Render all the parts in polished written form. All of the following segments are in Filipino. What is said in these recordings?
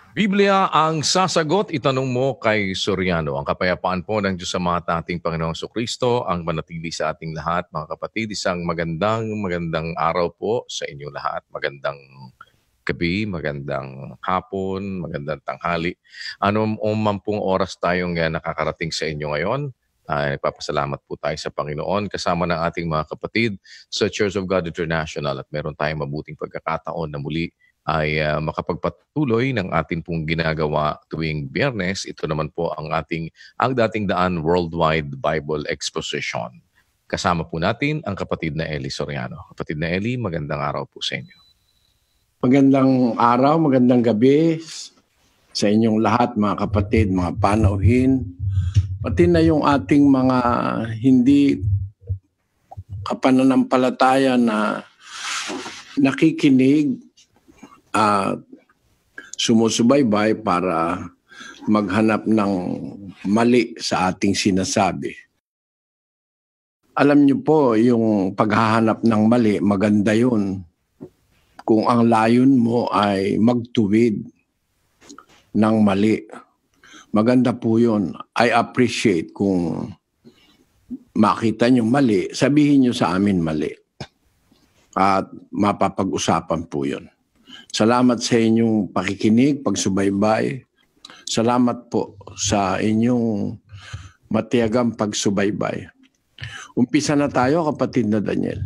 Biblia ang sasagot, itanong mo kay Soriano. Ang kapayapaan po ng Diyos sa mga ating Panginoong Kristo ang manatili sa ating lahat. Mga kapatid, isang magandang araw po sa inyong lahat. Magandang gabi, magandang hapon, magandang tanghali. Ano man pong oras tayong nakakarating sa inyo ngayon, ay papasalamat po tayo sa Panginoon kasama ng ating mga kapatid sa Church of God International at meron tayong mabuting pagkakataon na muli ay makapagpatuloy ng ating pong ginagawa tuwing Biyernes. Ito naman po ang dating daan Worldwide Bible Exposition. Kasama po natin ang kapatid na Eli Soriano. Kapatid na Eli, magandang araw po sa inyo. Magandang araw, magandang gabi sa inyong lahat mga kapatid, mga panauhin. Pati na yung ating mga hindi kapananampalataya na nakikinig at sumusubaybay para maghanap ng mali sa ating sinasabi. Alam niyo po, yung paghahanap ng mali, maganda yun. Kung ang layon mo ay magtuwid ng mali. Maganda po yun. I appreciate kung makita nyo mali, sabihin nyo sa amin mali. At mapapag-usapan po yun. Salamat sa inyong pakikinig, pagsubaybay. Salamat po sa inyong matiyagang pagsubaybay. Umpisa na tayo, kapatid na Daniel.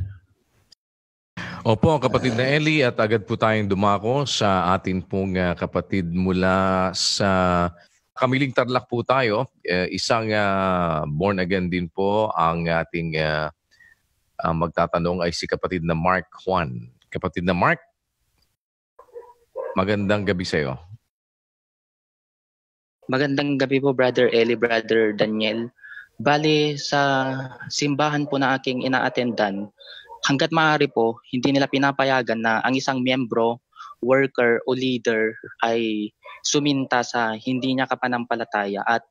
Opo, kapatid na Eli, at agad po tayong dumako sa atin pong kapatid mula sa Kamiling Tarlac po tayo. Isang born again din po ang ating magtatanong ay si kapatid na Mark Juan. Kapatid na Mark, magandang gabi sa iyo. Magandang gabi po, Brother Eli, Brother Daniel. Bali, sa simbahan po na aking ina-attendan, hanggat maaari po, hindi nila pinapayagan na ang isang miyembro, worker o leader ay suminta sa hindi niya kapanampalataya. At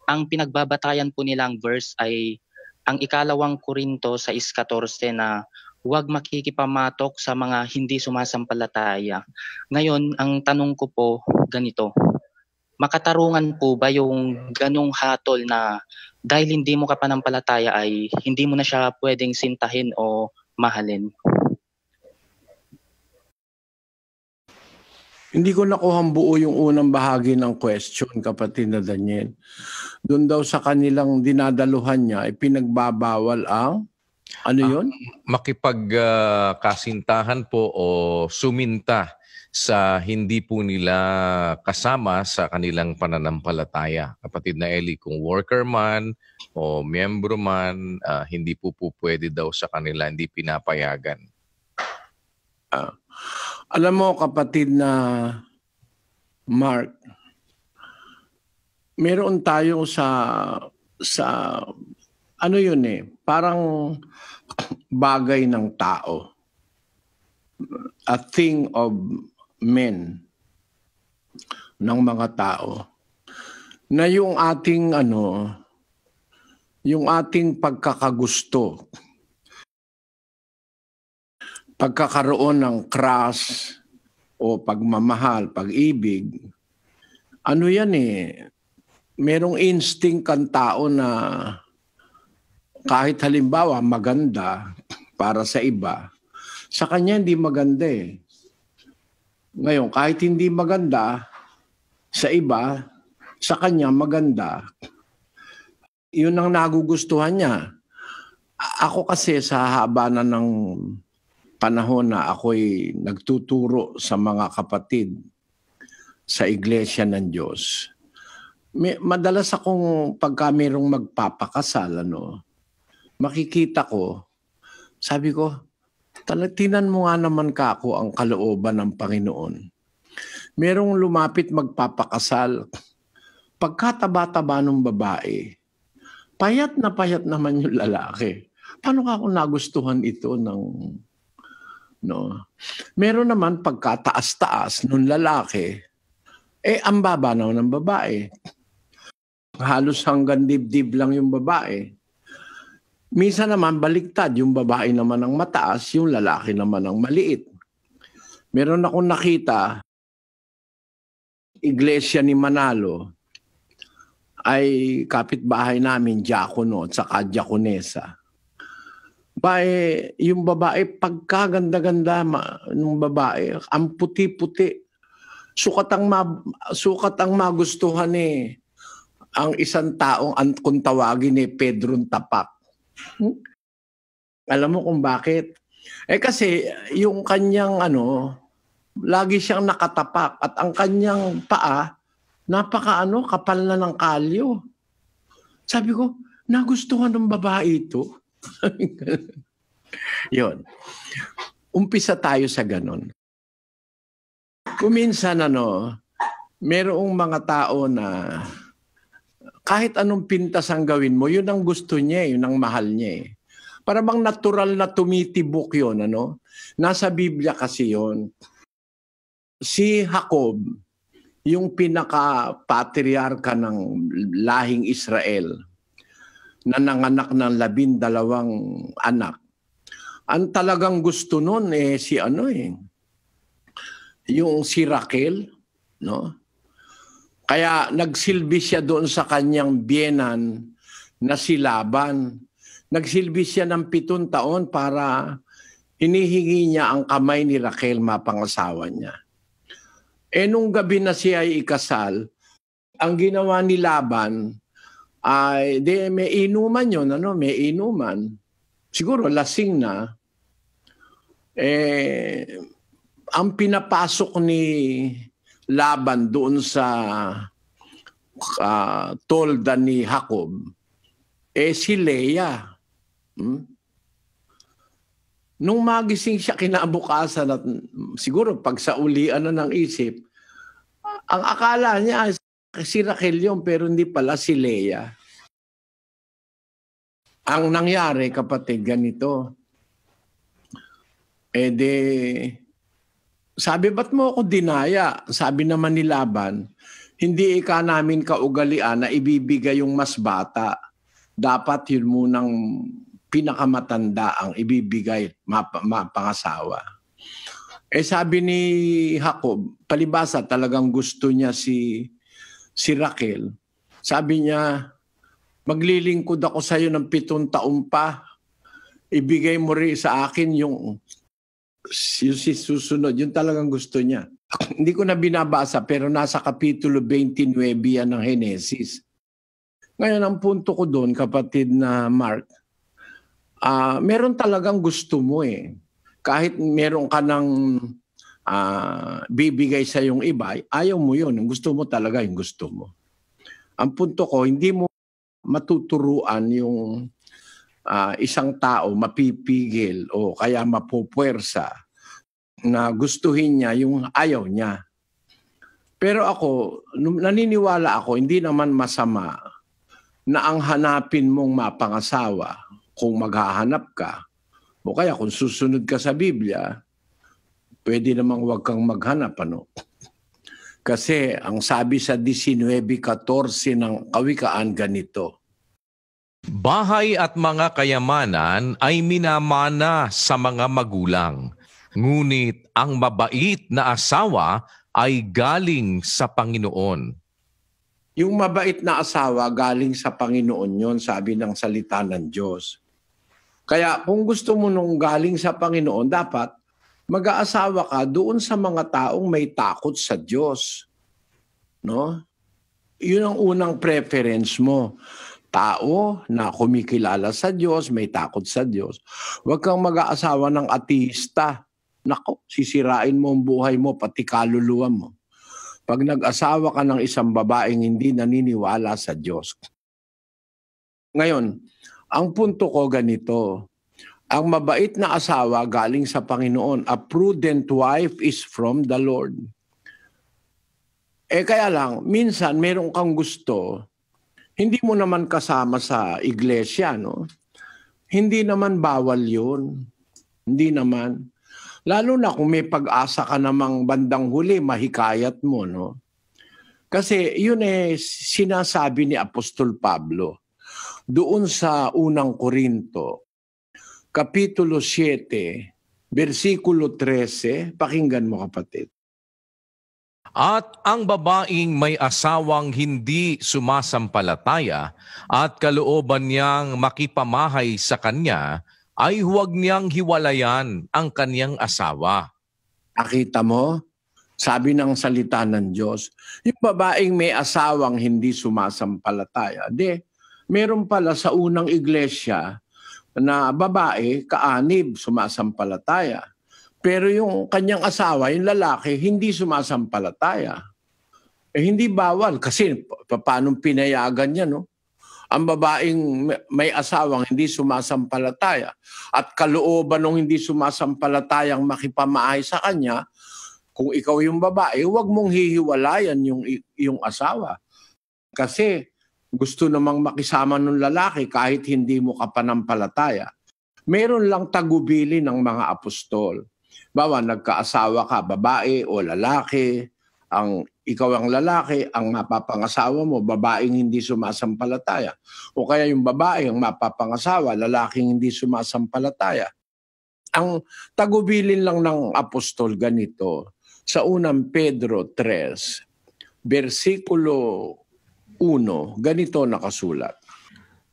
ang pinagbabatayan po nilang verse ay ang 2 Korinto 6:14 na huwag makikipamatok sa mga hindi sumasampalataya. Ngayon, ang tanong ko po ganito, makatarungan po ba yung ganong hatol na dahil hindi mo kapanampalataya ay hindi mo na siya pwedeng sintahin o mahalin? Hindi ko nakuhang buo yung unang bahagi ng question, kapatid na Daniel. Doon daw sa kanilang dinadaluhan niya, pinagbabawal ang, ano yun? Makipagkasintahan po o suminta sa hindi po nila kasama sa kanilang pananampalataya. Kapatid na Eli, kung worker man o miyembro man, hindi po pwede daw sa kanila, hindi pinapayagan. Alam mo, kapatid na Mark, meron tayo sa ano yun parang bagay ng tao. A thing of men, ng mga tao. Na yung ating yung ating pagkakagusto, pagkakaroon ng crush o pagmamahal, pag-ibig, ano yan merong instinct ang tao na kahit halimbawa maganda para sa iba, sa kanya hindi maganda Ngayon, kahit hindi maganda sa iba, sa kanya maganda. Yun ang nagugustuhan niya. Ako kasi sa haba na ng panahon na ako'y nagtuturo sa mga kapatid sa Iglesia ng Diyos, madalas akong pagka mayroong magpapakasal, makikita ko, sabi ko, tinan mo nga naman kako ang kalooban ng Panginoon. Merong lumapit magpapakasal, pagkataba-taba ng babae, payat naman yung lalaki. Paano ka kung nagustuhan ito ng Meron naman pagkataas-taas nung lalaki, ang baba naman ng babae. Halos hanggang dibdib lang yung babae. Minsan naman baliktad, yung babae naman ang mataas, yung lalaki naman ang maliit. Meron akong nakita, iglesia ni Manalo ay kapitbahay namin, diakono at saka diakonesa. Yung babae, pagkaganda-ganda ng babae, ang puti-puti. Sukat ang magustuhan ang isang taong kung tawagin Pedro Tapak. Alam mo kung bakit? Kasi yung kanyang lagi siyang nakatapak at ang kanyang paa, kapal na ng kalyo. Sabi ko, nagustuhan ng babae ito. Yun. Umpisa tayo sa ganon. Kuminsan merong mga tao na kahit anong pintas ang gawin mo, yun ang gusto niya, yun ang mahal niya. Para bang natural na tumitibok yun, Nasa Biblia kasi yun. Si Jacob, yung pinaka-patriarka ng lahing Israel, na nanganak ng 12 anak. Ang talagang gusto nun yung si Raquel, Kaya nagsilbi siya doon sa kanyang biyenan na si Laban. Nagsilbi siya ng 7 taon para hinihingi niya ang kamay ni Raquel, mapangasawa niya. Nung gabi na siya ay ikasal, ang ginawa ni Laban ay may inuman yun, may inuman. Siguro lasing na. Ang pinapasok ni Laban doon sa tolda ni Jacob, si Leah. Nung magising siya kinabukasan at siguro pag sa ulian ng isip, ang akala niya si Raquel yun, pero hindi pala si Leah. Ang nangyari, kapatid, ganito. Sabi, ba't mo ako dinaya? Sabi naman ni Laban, hindi ika namin kaugalian na ibibigay yung mas bata. Dapat yun munang pinakamatanda ang ibibigay, mapangasawa. Sabi ni Jacob, palibasa talagang gusto niya si Raquel. Sabi niya, maglilingkod ako sa iyo ng 7 taon pa. Ibigay mo rin sa akin yung susunod. Yun talagang gusto niya. Hindi ko na binabasa pero nasa Kapitulo 29 yan ng Henesis. Ngayon, ang punto ko doon, kapatid na Mark, meron talagang gusto mo Kahit meron ka ng bibigay sa yung iba, ayaw mo yun. Gusto mo talaga yung gusto mo. Ang punto ko, hindi mo matuturuan yung isang tao mapipigil o kaya mapupwersa na gustuhin niya yung ayaw niya. Pero ako, naniniwala ako, hindi naman masama na ang hanapin mong mapangasawa kung maghahanap ka o kaya kung susunod ka sa Biblia, pwede namang huwag kang maghanap. Kasi ang sabi sa 19:14 ng Kawikaan ganito, Bahay at mga kayamanan ay minamana sa mga magulang, ngunit ang mabait na asawa ay galing sa Panginoon. Yung mabait na asawa galing sa Panginoon yon, sabi ng salita ng Diyos. Kaya kung gusto mo nung galing sa Panginoon, dapat mag-aasawa ka doon sa mga taong may takot sa Diyos. Yun ang unang preference mo. Tao na kumikilala sa Diyos, may takot sa Diyos. Huwag kang mag-aasawa ng ateista. Nako, sisirain mo ang buhay mo, pati kaluluwa mo. Pag nag-asawa ka ng isang babaeng hindi naniniwala sa Diyos. Ngayon, ang punto ko ganito. Ang mabait na asawa galing sa Panginoon. A prudent wife is from the Lord. Kaya lang, minsan meron kang gusto, hindi mo naman kasama sa iglesia, Hindi naman bawal yun. Hindi naman. Lalo na kung may pag-asa ka namang bandang huli, mahikayat mo, Kasi yun sinasabi ni Apostol Pablo doon sa unang Korinto, Kapitulo 7, versikulo 13, pakinggan mo kapatid. At ang babaeng may asawang hindi sumasampalataya at kalooban niyang makipamahay sa kanya, ay huwag niyang hiwalayan ang kanyang asawa. Nakita mo? Sabi ng salita ng Diyos, yung babaeng may asawang hindi sumasampalataya. Meron pala sa unang iglesia na babae, kaanib, sumasampalataya. Pero yung kanyang asawa, yung lalaki, hindi sumasampalataya. Hindi bawal kasi paano pinayagan niya, no? Ang babaeng may asawang hindi sumasampalataya at kalooban ng hindi sumasampalatayang makipamahay sa kanya, kung ikaw yung babae, huwag mong hihiwalayan yung asawa. Kasi gusto namang makisama ng lalaki kahit hindi mo kapanampalataya. Meron lang tagubili ng mga apostol. Bawa, nagkaasawa ka, babae o lalaki, ikaw ang lalaki, ang mapapangasawa mo, babaeng hindi sumasampalataya. O kaya yung babae ang mapapangasawa, lalaking hindi sumasampalataya. Ang tagubilin lang ng apostol ganito, sa unang Pedro 3, versikulo 1, ganito nakasulat.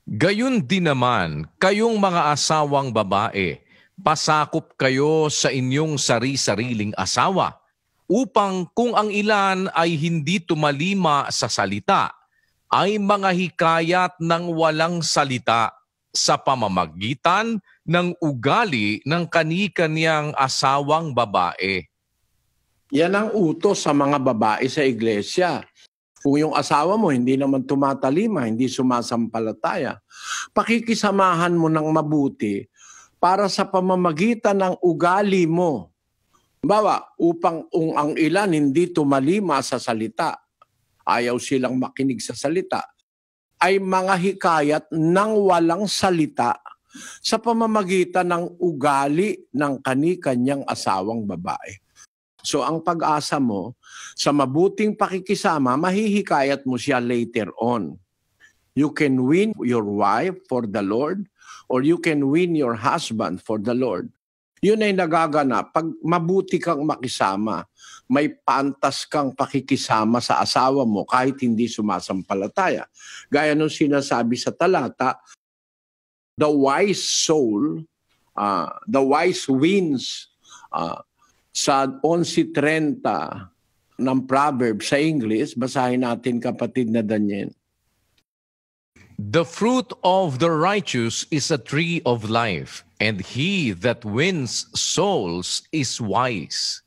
Gayun din naman, kayong mga asawang babae, pasakop kayo sa inyong sari-sariling asawa, upang kung ang ilan ay hindi tumalima sa salita, ay mga hikayat ng walang salita sa pamamagitan ng ugali ng kani-kaniyang asawang babae. Yan ang utos sa mga babae sa iglesia. Kung yung asawa mo hindi naman tumatalima, hindi sumasampalataya, pakikisamahan mo ng mabuti para sa pamamagitan ng ugali mo. Bawa, upang ang ilan hindi tumalima sa salita, ayaw silang makinig sa salita, ay mga hikayat ng walang salita sa pamamagitan ng ugali ng kani-kanyang asawang babae. So ang pag-asa mo, sa mabuting pakikisama, mahihikayat mo siya later on. You can win your wife for the Lord or you can win your husband for the Lord. Yun ay nagaganap pag mabuti kang makisama. May pantas kang pakikisama sa asawa mo kahit hindi sumasampalataya. Gaya nung sinasabi sa talata, the wise soul, the wise wins, sa 11:30 ng Proverbs sa English, basahin natin kapatid na Daniel. The fruit of the righteous is a tree of life, and he that wins souls is wise.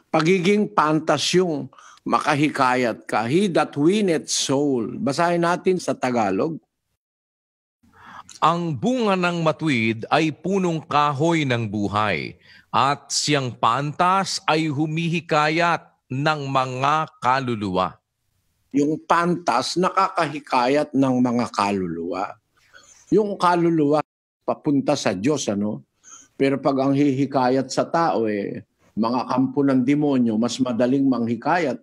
Pagiging pantas yung makahikayat ka. He that winneth soul. Basahin natin sa Tagalog. Ang bunga ng matuwid ay punong kahoy ng buhay, at siyang pantas ay humihikayat ng mga kaluluwa. Yung pantas, nakakahikayat ng mga kaluluwa. Yung kaluluwa, papunta sa Diyos, ano? Pero pag ang hihikayat sa tao, mga kampo ng demonyo, mas madaling manghikayat,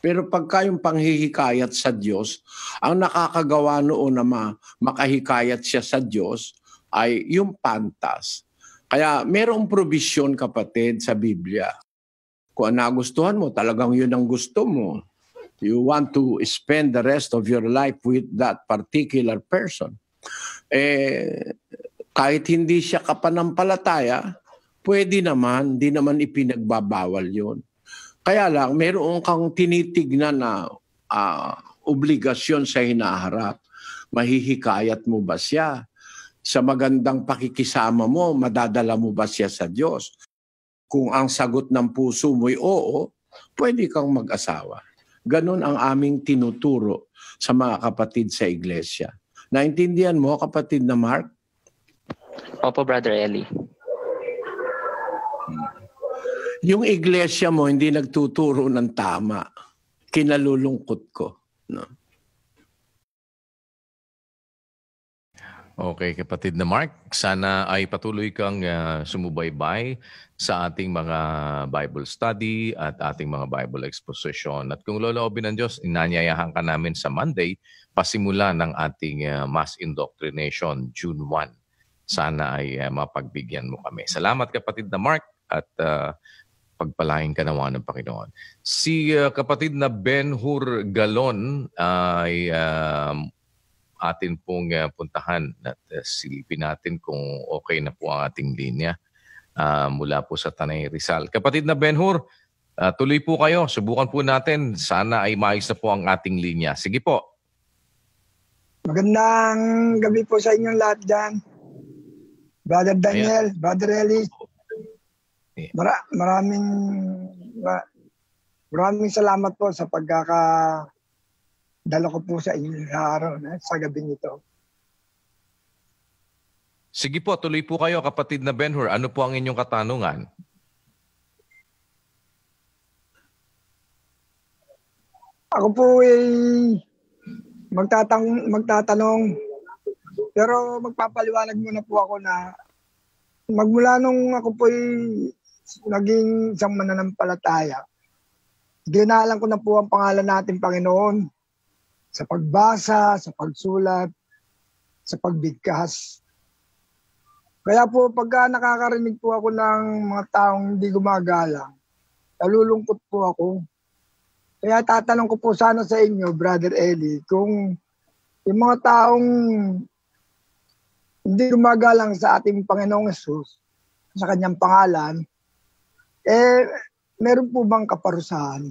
Pero pagka yung panghihikayat sa Diyos, ang nakakagawa noon na makahikayat siya sa Diyos ay yung pantas. Kaya merong provision, kapatid, sa Biblia. Kung nagustuhan mo, talagang yun ang gusto mo. You want to spend the rest of your life with that particular person. Kahit hindi siya kapanampalataya, pwede naman, di naman ipinagbabawal yun. Kaya lang, meron kang tinitignan na obligasyon sa hinaharap. Mahihikayat mo ba siya? Sa magandang pakikisama mo, madadala mo ba siya sa Diyos? Kung ang sagot ng puso mo'y oo, pwede kang mag-asawa. Ganon ang aming tinuturo sa mga kapatid sa iglesia. Naintindihan mo, kapatid na Mark? Opo, Brother Eli. Yung iglesia mo hindi nagtuturo ng tama. Kinalulungkot ko. No? Okay, kapatid na Mark, sana ay patuloy kang sumubaybay sa ating mga Bible study at ating mga Bible exposition. At kung loloobin ng Diyos, inanyayahan ka namin sa Monday, pasimula ng ating mass indoctrination, June 1. Sana ay mapagbigyan mo kami. Salamat kapatid na Mark at Pagpalain ka nawa ng Panginoon. Si kapatid na Ben-Hur Galon ay atin pong puntahan at silipin natin kung okay na po ang ating linya mula po sa Tanay Rizal. Kapatid na Ben-Hur, tuloy po kayo. Subukan po natin. Sana ay maayos na po ang ating linya. Sige po. Magandang gabi po sa inyong lahat dyan. Brother Daniel, ayan. Brother Eli. Maraming salamat po sa pagkakadala ko po sa inyong araw sa gabi nito. Sige po, tuloy po kayo kapatid na Ben-Hur. Ano po ang inyong katanungan? Ako po ay magtatanong, pero magpapaliwanag muna po ako na magmula nung ako po ay naging isang mananampalataya, ginalang ko na po ang pangalan natin Panginoon sa pagbasa, sa pagsulat, sa pagbigkas. Kaya po pagka nakakarinig po ako ng mga taong hindi gumagalang, nalulungkot po ako. Kaya tatanong ko po sana sa inyo, Brother Eli, kung yung mga taong hindi gumagalang sa ating Panginoong Hesus, sa kanyang pangalan, meron po bang kaparusahan?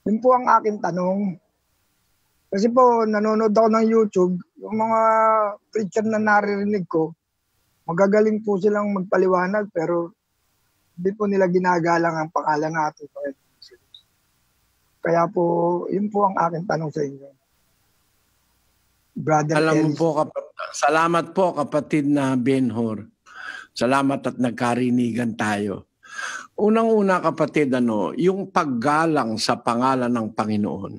Yun po ang aking tanong. Kasi po, nanonood ako ng YouTube, yung mga preacher na naririnig ko, magagaling po silang magpaliwanag, pero hindi po nila ginagalang ang pangalan natin. Kaya po, yun po ang aking tanong sa inyo. Brother Alam mo po, salamat po kapatid na Ben-Hur. Salamat at nagkarinigan tayo. Unang-una kapatid, yung paggalang sa pangalan ng Panginoon,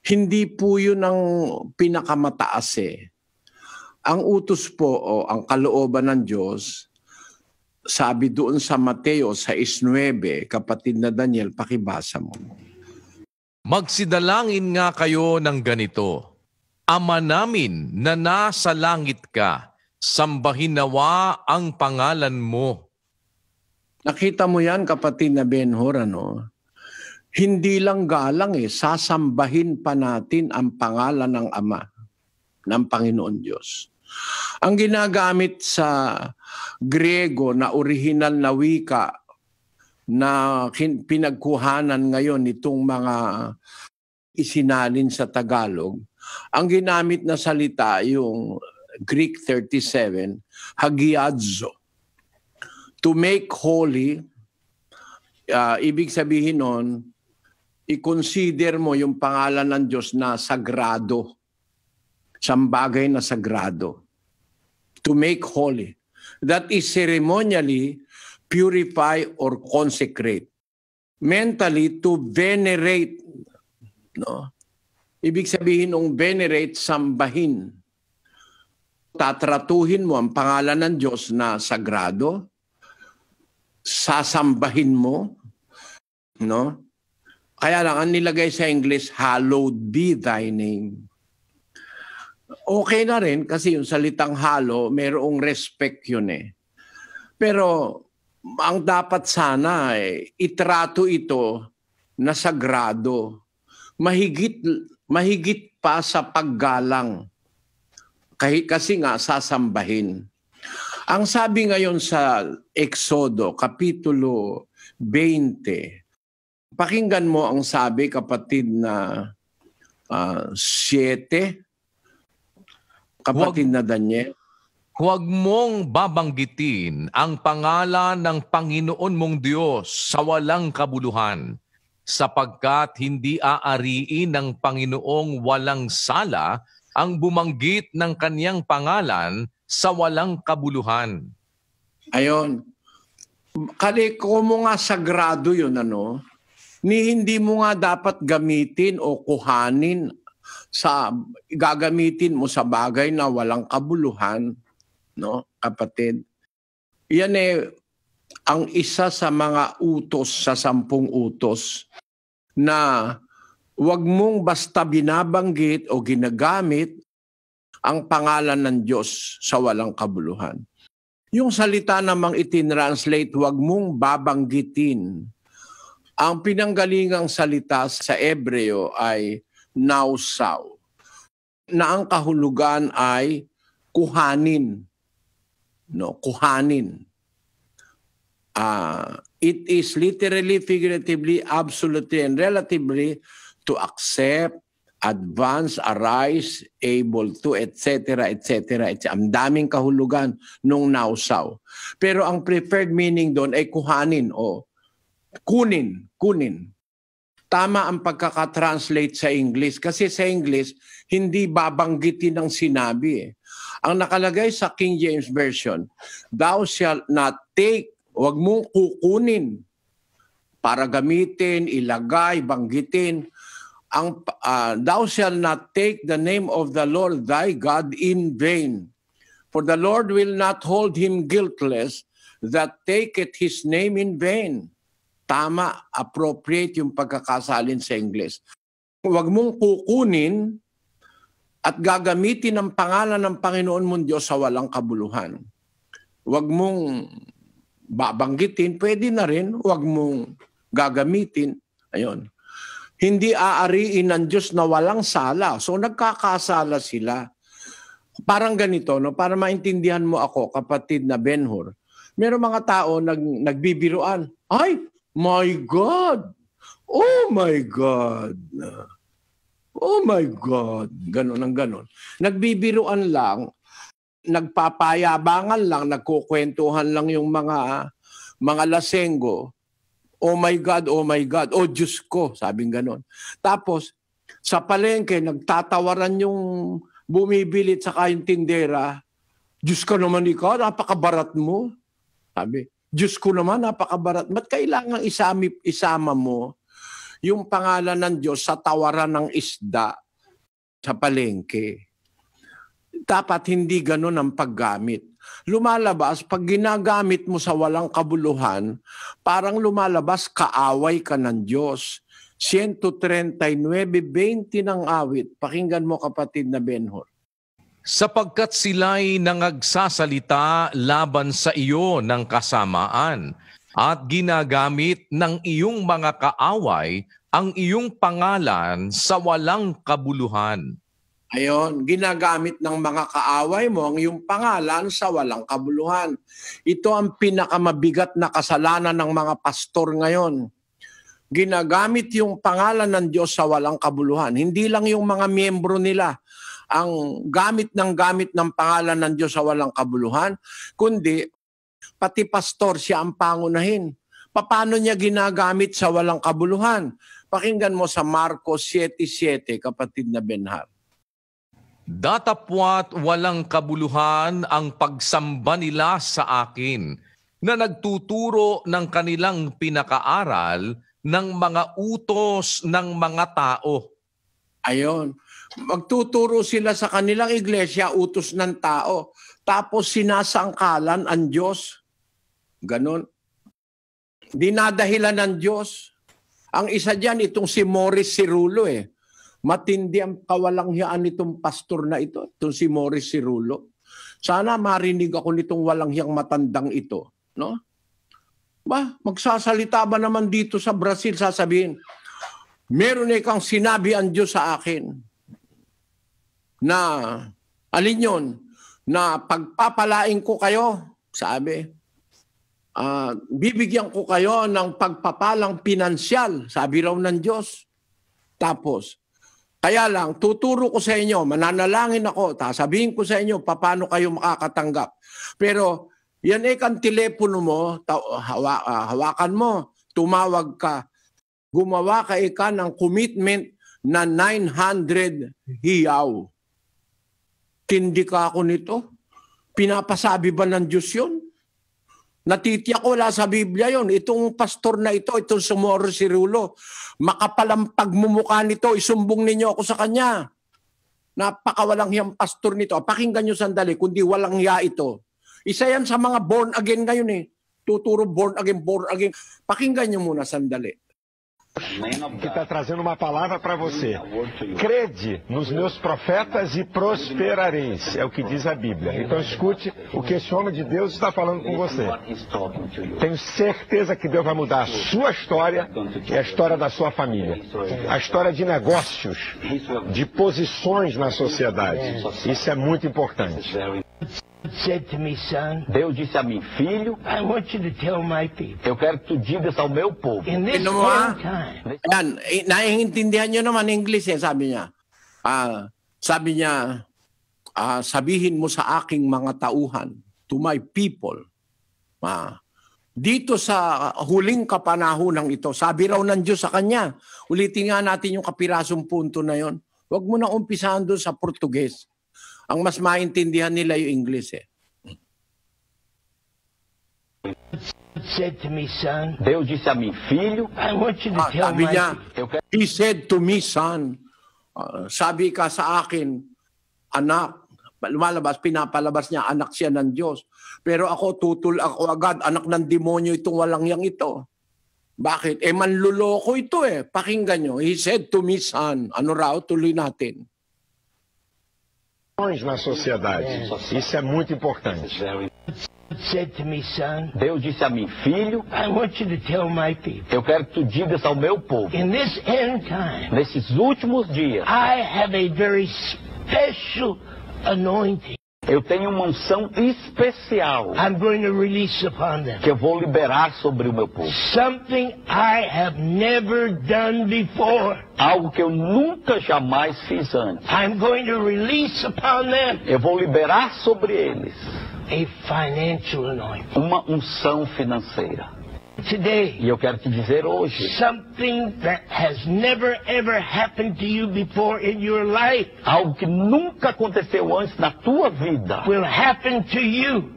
hindi po yun ang pinakamataas eh. Ang utos po o ang kalooban ng Diyos, sabi doon sa Mateo 6:9, kapatid na Daniel, pakibasa mo. Magsidalangin nga kayo ng ganito, Ama namin na nasa langit ka, sambahin nawa ang pangalan mo. Nakita mo yan kapatid na Ben-Hur, Hindi lang galang sasambahin pa natin ang pangalan ng Ama, ng Panginoon Diyos. Ang ginagamit sa Griego na orihinal na wika na pinagkuhanan ngayon itong mga isinalin sa Tagalog, ang ginamit na salita yung Greek 37, hagiadzo. To make holy, ibig sabihin nun, i-consider mo yung pangalan ng Diyos na sagrado, siyang bagay na sagrado. To make holy. That is ceremonially purify or consecrate. Mentally, to venerate. No? Ibig sabihin ng venerate, sambahin. Tatratuhin mo ang pangalan ng Diyos na sagrado, sasambahin mo, no? Kaya lang, ang nilagay sa English, hallowed be thy name. Okay na rin kasi yung salitang hallow, mayroong respect yun eh. Pero ang dapat sana itrato ito na sagrado. Mahigit pa sa paggalang. Kasi nga sasambahin. Ang sabi ngayon sa Exodo, Kapitulo 20, pakinggan mo ang sabi kapatid na 7, kapatid na Daniel. Huwag mong babanggitin ang pangalan ng Panginoon mong Diyos sa walang kabuluhan, sapagkat hindi aariin ng Panginoong walang sala ang bumanggit ng kaniyang pangalan sa walang kabuluhan. Ayon. Kung mo nga sagrado yun, hindi mo nga dapat gamitin o kuhanin gagamitin mo sa bagay na walang kabuluhan, no, kapatid. Yan ang isa sa mga utos sa 10 utos na huwag mong basta binabanggit o ginagamit ang pangalan ng Diyos sa walang kabuluhan. Yung salita namang itinranslate, huwag mong babanggitin. Ang pinanggalingang salita sa Ebreo ay nausaw, na ang kahulugan ay kuhanin. No, kuhanin. It is literally, figuratively, absolutely, and relatively to accept, advance, arise, able to, etc., etc., etc. Ang daming kahulugan nung nausaw. Pero ang preferred meaning doon ay kuhanin o kunin. Tama ang pagkakatranslate sa English. Kasi sa English, hindi babanggitin ang sinabi. Ang nakalagay sa King James Version, thou shalt not take, huwag mong kukunin para gamitin, ilagay, banggitin. Thou shalt not take the name of the Lord thy God in vain. For the Lord will not hold him guiltless that taketh his name in vain. Tama, appropriate yung pagkakasalin sa English. Huwag mong kukunin at gagamitin ang pangalan ng Panginoon mong Diyos sa walang kabuluhan. Huwag mong babanggitin, pwede na rin, huwag mong gagamitin. Ayun. Hindi aariin ng Diyos na walang sala. So nagkakasala sila. Parang ganito, no? Para maintindihan mo ako, kapatid na Ben-Hur. Meron mga tao nagbibiruan. Ay, my God! Oh my God! Oh my God! Ganon ang ganon. Nagbibiruan lang, nagpapayabangan lang, nagkukwentuhan lang yung mga lasenggo. Oh my God, oh my God, oh Diyos ko, sabing ganon. Tapos, sa palengke, nagtatawaran yung bumibilit sa kayong tindera. Diyos ka naman ikaw, napakabarat mo. Sabi, Diyos ko naman, napakabarat. Ba't kailangan isama mo yung pangalan ng Diyos sa tawaran ng isda sa palengke? Dapat hindi ganon ang paggamit. Lumalabas, pag ginagamit mo sa walang kabuluhan, parang lumalabas, kaaway ka ng Diyos. 139:20 ng awit. Pakinggan mo, kapatid na Ben-Hur. Sapagkat sila'y nangagsasalita laban sa iyo ng kasamaan at ginagamit ng iyong mga kaaway ang iyong pangalan sa walang kabuluhan. Ayon, ginagamit ng mga kaaway mo ang iyong pangalan sa walang kabuluhan. Ito ang pinakamabigat na kasalanan ng mga pastor ngayon. Ginagamit yung pangalan ng Diyos sa walang kabuluhan. Hindi lang yung mga miyembro nila ang gamit ng pangalan ng Diyos sa walang kabuluhan, kundi pati pastor siya ang pangunahin. Paano niya ginagamit sa walang kabuluhan? Pakinggan mo sa Marcos 7:7, kapatid na Benhar. Datapwat walang kabuluhan ang pagsamba nila sa akin na nagtuturo ng kanilang pinakaaral ng mga utos ng mga tao. Ayon, magtuturo sila sa kanilang iglesia, utos ng tao. Tapos sinasangkalan ang Diyos. Ganon. Dinadahilan ng Diyos. Ang isa dyan, itong si Morris Cirulo eh. Matindi ang kawalanghiyaan nitong pastor na ito, itong si Morris Cirulo. Sana marinig ako nitong walanghiyang matandang ito. No? Magsasalita ba naman dito sa Brazil, sasabihin, meron kang sinabi ang Diyos sa akin na, alin yun, na pagpapalain ko kayo, sabi, bibigyan ko kayo ng pagpapalang pinansyal, sabi raw ng Diyos. Tapos, kaya lang, tuturo ko sa inyo, mananalangin ako, sabihin ko sa inyo, paano kayo makakatanggap. Pero, yan kang telepono mo, hawakan mo, tumawag ka, gumawa ka ng commitment na 900 hiyaw. Tindi ka ako nito? Pinapasabi ba ng Diyos yun? Natitiyak ko wala sa Biblia yon. Itong pastor na ito, itong si Morris Cirulo, makapalang pagmumukha nito, isumbong ninyo ako sa kanya. Napakawalang hiyang pastor nito. Pakinggan nyo sandali, kundi walang hiya ito. Isa yan sa mga born again ngayon eh. Tuturo born again. Pakinggan nyo muna sandali. que está trazendo uma palavra para você. Crede nos meus profetas e prosperareis, é o que diz a Bíblia. Então escute o que esse homem de Deus está falando com você. Tenho certeza que Deus vai mudar a sua história e a história da sua família. A história de negócios, de posições na sociedade. Isso é muito importante. Deus disse a mim, filho, eu quero que tu digas ao meu povo. Yan, naiintindihan nyo naman English sabi niya. Sabihin mo sa aking mga tauhan, to my people. Dito sa huling kapanahonang ito, sabi raw ng Diyos sa kanya, ulitin nga natin yung kapirasong punto na yon. Huwag mo na umpisahan doon sa Portuges. Ang mas maintindihan nila yung English Deus disse a mim, filho, sabi niya, he said to me, son, sabi ka sa akin, anak, lumalabas, pinapalabas niya, anak siya ng Diyos. Pero ako, tutul ako agad, anak ng demonyo itong walang yang ito. Bakit? Manluloko ito Pakinggan nyo. He said to me, son, ano raw, tuloy natin. Na sociedade. Isso é muito importante. Deus disse a mim, filho, eu quero que tu digas ao meu povo, nesses últimos dias, eu tenho uma unção especial que eu vou liberar sobre o meu povo. Algo que eu nunca jamais fiz antes. Eu vou liberar sobre eles uma unção financeira. E eu quero te dizer hoje, algo que nunca aconteceu antes na tua vida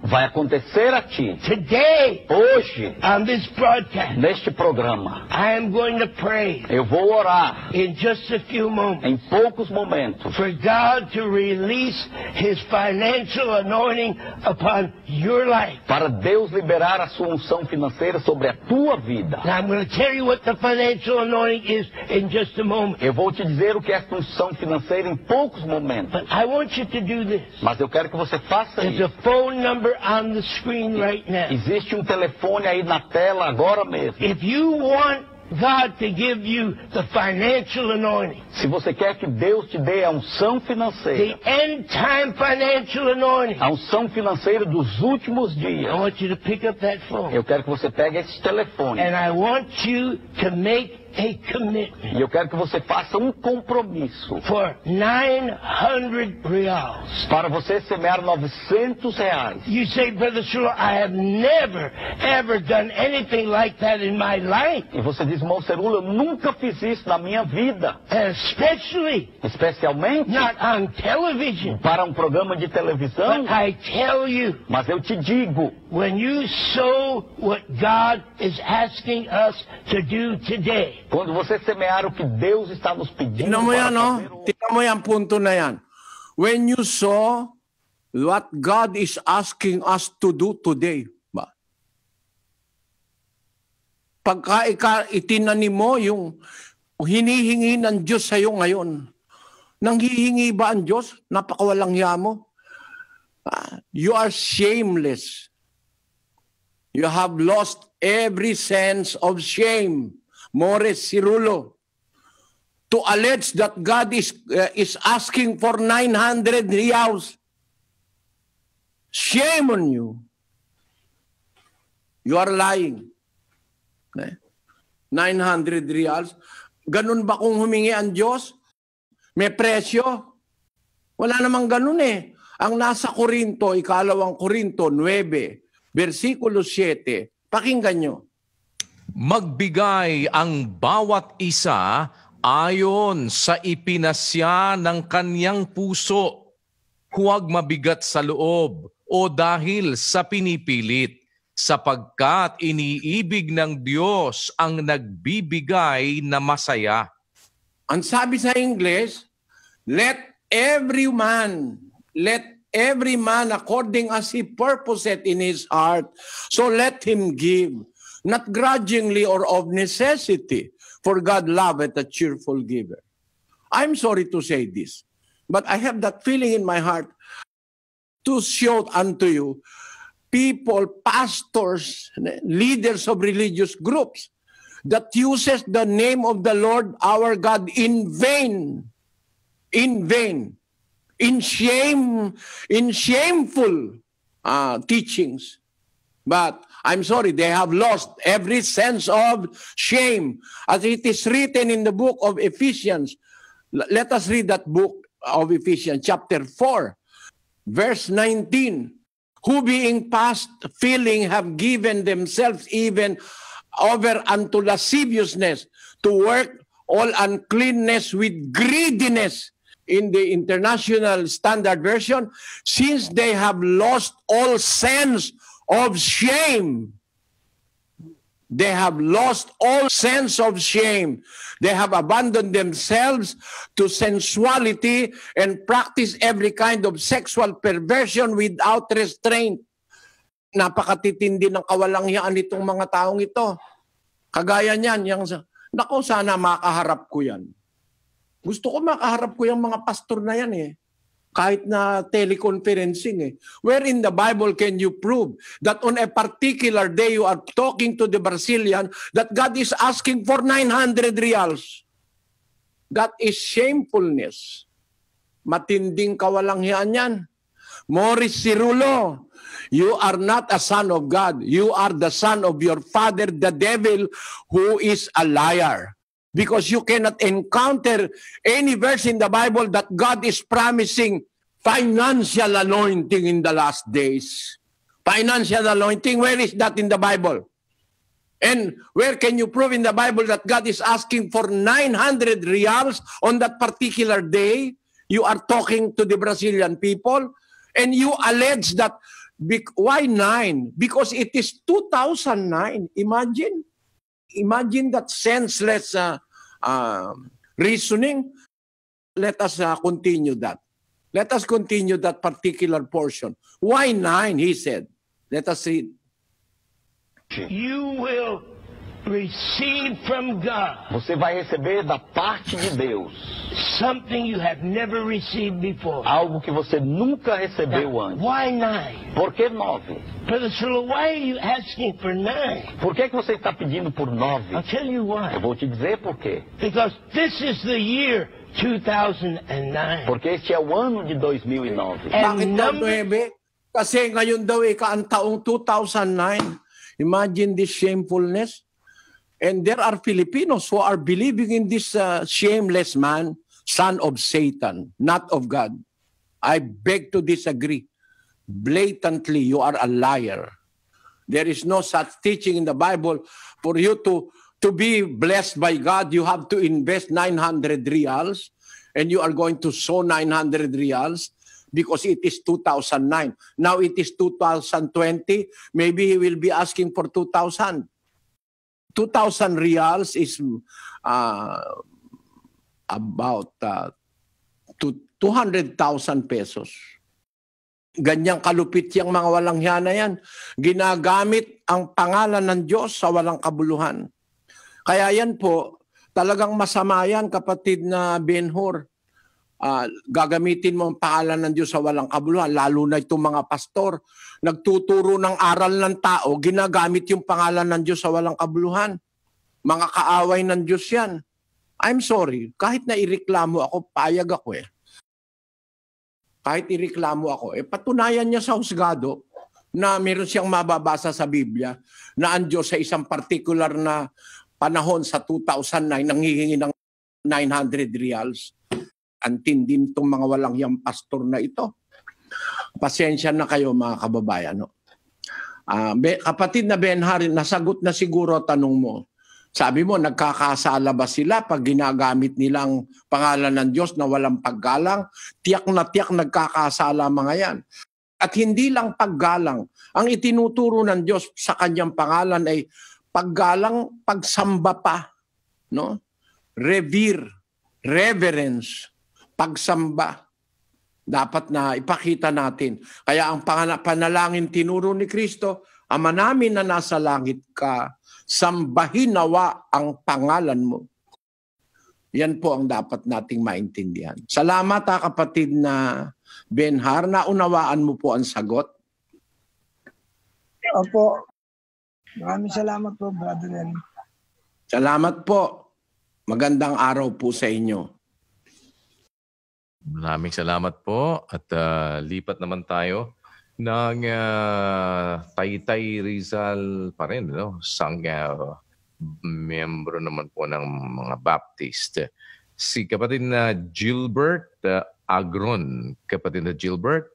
vai acontecer a ti. Hoje, neste programa, eu vou orar em poucos momentos para Deus liberar a sua unção financeira sobre a tua vida. Eu vou te dizer o que é esta unção financeira em poucos momentos. Mas eu quero que você faça isso. Existe um telefone aí na tela agora mesmo. God to give you the financial anointing. Se você quer que Deus te dê a unção financeira, the end time financial anointing, a unção financeira dos últimos dias, I want you to pick up that phone. Eu quero que você pegue esse telefone. And I want you to make a commitment. E eu quero que você faça um compromisso. For 900 reais. Para você semear R$900. You say, Brother Shulo, I have never ever done anything like that in my life. E você diz, irmão Cerula, eu nunca fiz isso na minha vida. Especialmente not on television. Para um programa de televisão. But I tell you, mas eu te digo, when you sow what God is asking us to do today. Quando você semear o que Deus está nos pedindo. Tingnan mo yan, Tingnan mo yan, punto na yan. When you saw what God is asking us to do today. Pagka itinanim mo yung hinihingi ng Diyos sa iyo ngayon. Nanghihingi ba ang Diyos? Napakawalang hiya mo. You are shameless. You have lost every sense of shame. Mores Cirulo, to allege that God is asking for 900 reals. Shame on you. You are lying. 900 reals. Ganun ba kung humingi ang Diyos? May presyo? Wala namang ganun Ang nasa Korinto, 2 Korinto 9, versikulo 7, pakinggan nyo. Magbigay ang bawat isa ayon sa ipinasya ng kanyang puso. Huwag mabigat sa loob o dahil sa pinipilit, sapagkat iniibig ng Diyos ang nagbibigay na masaya. Ang sabi sa English, let every man according as he purposeth in his heart, so let him give. Not grudgingly or of necessity, for God loveth a cheerful giver. I'm sorry to say this, but I have that feeling in my heart to show unto you people, pastors, leaders of religious groups that uses the name of the Lord our God in vain, in shameful teachings. But I'm sorry, they have lost every sense of shame. As it is written in the book of Ephesians, let us read that book of Ephesians, chapter 4, verse 19. Who being past feeling have given themselves even over unto lasciviousness, to work all uncleanness with greediness. In the International Standard Version, since they have lost all sense of shame. They have lost all sense of shame. They have abandoned themselves to sensuality and practice every kind of sexual perversion without restraint. Napakatitindi ng kawalangyaan nitong mga taong ito. Kagaya niyan, nako, sana makaharap ko yan. Gusto ko makaharap ko yung mga pastor na yan eh. Kahit na teleconferencing eh. Where in the Bible can you prove that on a particular day you are talking to the Brazilian that God is asking for 900 reals? That is shamefulness. Matinding kawalangyaan yan. Morris Cirulo, you are not a son of God. You are the son of your father, the devil, who is a liar. Because you cannot encounter any verse in the Bible that God is promising financial anointing in the last days. Financial anointing, where is that in the Bible? And where can you prove in the Bible that God is asking for 900 reals on that particular day? You are talking to the Brazilian people, and you allege that, why 9? Because it is 2009. Imagine that senseless reasoning. Let us continue that. Let us continue that particular portion. Why 9, he said. Let us read. You will receive from God. Você vai receber da parte de Deus something you have never received before. algo que você nunca recebeu Now, antes. why 9? Por que 9? Brother Sulu, why are you asking for 9? Por que você está pedindo por 9? I'll tell you why. Eu vou te dizer por quê. Because this is the year 2009. Porque este é o ano de 2009. Bakit daw number- 9? Kasi ngayon daw ang taong 2009. Imagine this shamefulness. And there are Filipinos who are believing in this shameless man, son of Satan, not of God. I beg to disagree. Blatantly, you are a liar. There is no such teaching in the Bible. For you to be blessed by God, you have to invest 900 reals, and you are going to sow 900 reals because it is 2009. Now it is 2020. Maybe he will be asking for 2,000. 2,000 reals is about 200,000 pesos. Ganyang kalupit yung mga walang hiya na yan. Ginagamit ang pangalan ng Diyos sa walang kabuluhan. Kaya yan po, talagang masama yan, kapatid na Ben-Hur. Gagamitin mo ang pangalan ng Diyos sa walang kabuluhan, lalo na itong mga pastor. Nagtuturo ng aral ng tao, ginagamit yung pangalan ng Diyos sa walang kabuluhan. Mga kaaway ng Diyos yan. I'm sorry, kahit na ireklamo ako, payag ako eh. Kahit ireklamo ako, patunayan niya sa husgado na meron siyang mababasa sa Biblia na ang Diyos sa isang particular na panahon sa 2009 nanghihingi ng 900 reals. Antindin itong mga walang yang pastor na ito. Pasensya na kayo mga kababayan. No? Kapatid na Ben-Hur, nasagot na siguro tanong mo. Sabi mo, nagkakasala ba sila pag ginagamit nilang pangalan ng Diyos na walang paggalang? Tiyak na tiyak nagkakasala mga yan. At hindi lang paggalang. Ang itinuturo ng Diyos sa kanyang pangalan ay paggalang, pagsamba pa. No? Revere, reverence, pagsamba. Dapat na ipakita natin. Kaya ang panalangin tinuro ni Kristo, Ama namin na nasa langit ka, sambahin nawa ang pangalan mo. Yan po ang dapat nating maintindihan. Salamat kapatid na Benhar. Naunawaan mo po ang sagot. Opo. Maraming salamat po, Brother Eli. Salamat po. Magandang araw po sa inyo. Maraming salamat po at lipat naman tayo ng Taytay Rizal pa rin, no? Isang miyembro naman po ng mga Baptist. Si kapatid na Gilbert Agron. Kapatid na Gilbert,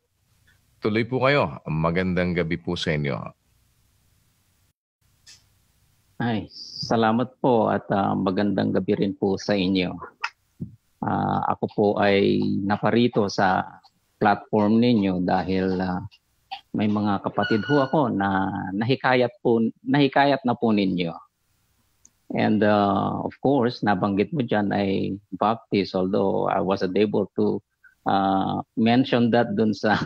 tuloy po kayo. Magandang gabi po sa inyo. Ay, salamat po at magandang gabi rin po sa inyo. Ako po ay naparito sa platform ninyo dahil may mga kapatid ho ako na nahikayat na po ninyo. And of course, nabanggit mo dyan ay Baptist, although I wasn't able to mention that dun sa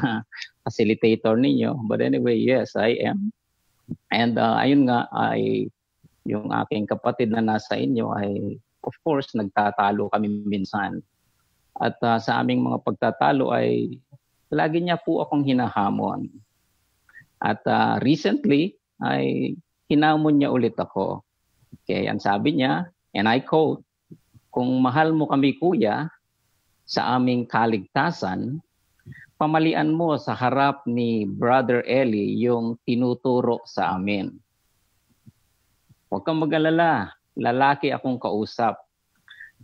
facilitator ninyo. But anyway, yes, I am. And ayun nga, ay yung aking kapatid na nasa inyo ay of course, nagtatalo kami minsan. At sa aming mga pagtatalo ay lagi niya po akong hinahamon. At recently ay hinamon niya ulit ako. Okay, ang sabi niya, and I quote, "Kung mahal mo kami kuya sa aming kaligtasan, pamalian mo sa harap ni Brother Eli yung tinuturo sa amin. Huwag kang mag-alala, lalaki akong kausap.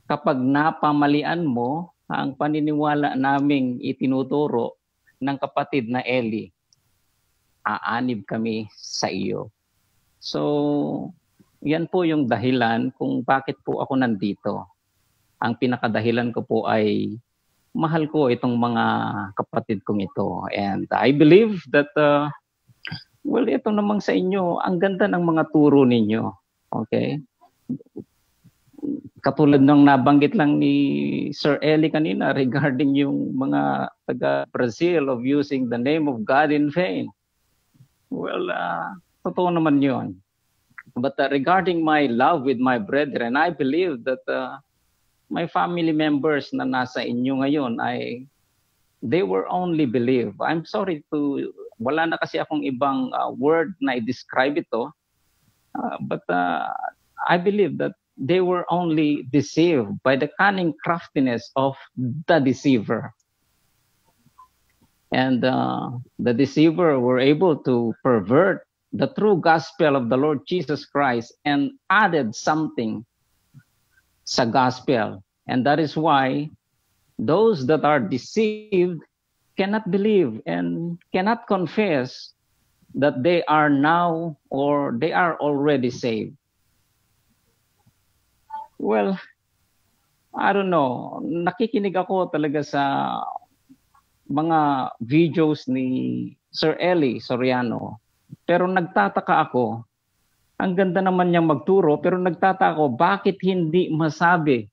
Kapag napamalian mo ang paniniwala naming itinuturo ng kapatid na Eli, aanib kami sa iyo." So, yan po yung dahilan kung bakit po ako nandito. Ang pinakadahilan ko po ay mahal ko itong mga kapatid kong ito. And I believe that well, ito namang sa inyo, ang ganda ng mga turo ninyo. Okay? Katulad ng nabanggit lang ni Sir Eli kanina regarding yung mga taga-Brazil of using the name of God in vain. Well, totoo naman yun. But regarding my love with my brethren, I believe that my family members na nasa inyo ngayon ay they were only believe. I'm sorry to, wala na kasi akong ibang word na i-describe ito. But I believe that they were only deceived by the cunning craftiness of the deceiver. And the deceiver were able to pervert the true gospel of the Lord Jesus Christ and added something sa gospel. And that is why those that are deceived cannot believe and cannot confess that they are now or they are already saved. Well, I don't know. Nakikinig ako talaga sa mga videos ni Sir Eli Soriano. Pero nagtataka ako, ang ganda naman niyang magturo, pero nagtataka ako, bakit hindi masabi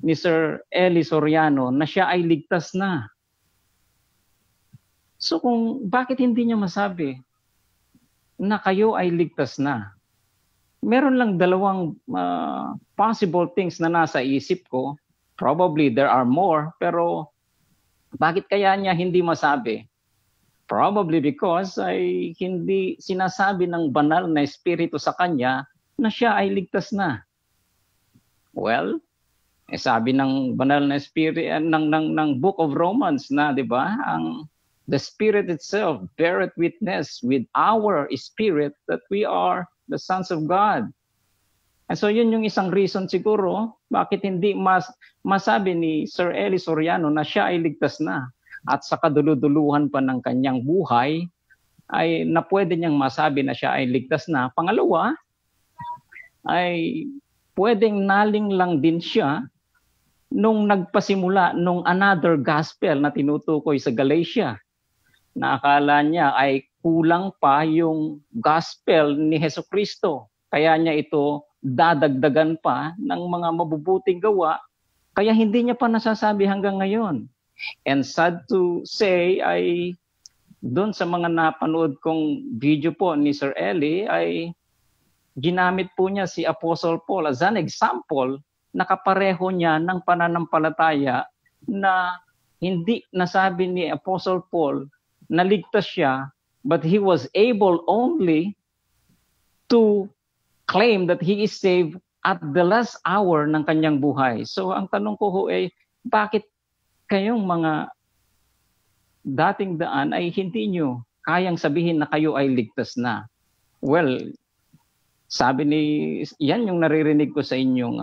ni Sir Eli Soriano na siya ay ligtas na? So bakit hindi niya masabi na kayo ay ligtas na? Meron lang dalawang possible things na nasa isip ko. Probably there are more, pero bakit kaya niya hindi masabi? Probably because ay hindi sinasabi ng banal na espiritu sa kanya na siya ay ligtas na. Well, sabi ng banal na espiritu ng Book of Romans na, 'di ba? The Spirit itself beareth witness with our spirit that we are the sons of God. And so yun yung isang reason siguro bakit hindi masabi ni Sir Eli Soriano na siya ay ligtas na. At sa kaduluduluhan pa ng kanyang buhay ay na pwede niyang masabi na siya ay ligtas na. Pangalawa, ay pwedeng naling lang din siya nung nagpasimula nung another gospel na tinutukoy sa Galatia. Na akala niya ay kulang pa yung gospel ni Hesukristo. Kaya niya ito dadagdagan pa ng mga mabubuting gawa. Kaya hindi niya pa nasasabi hanggang ngayon. And sad to say ay doon sa mga napanood kong video po ni Sir Eli ay ginamit po niya si Apostle Paul as an example nakapareho niya ng pananampalataya na hindi nasabi ni Apostle Paul na ligtas siya, but he was able only to claim that he is saved at the last hour ng kanyang buhay. So ang tanong ko ho ay, bakit kayong mga dating daan ay hindi nyo kayang sabihin na kayo ay ligtas na? Well, sabi ni, yan yung naririnig ko sa inyong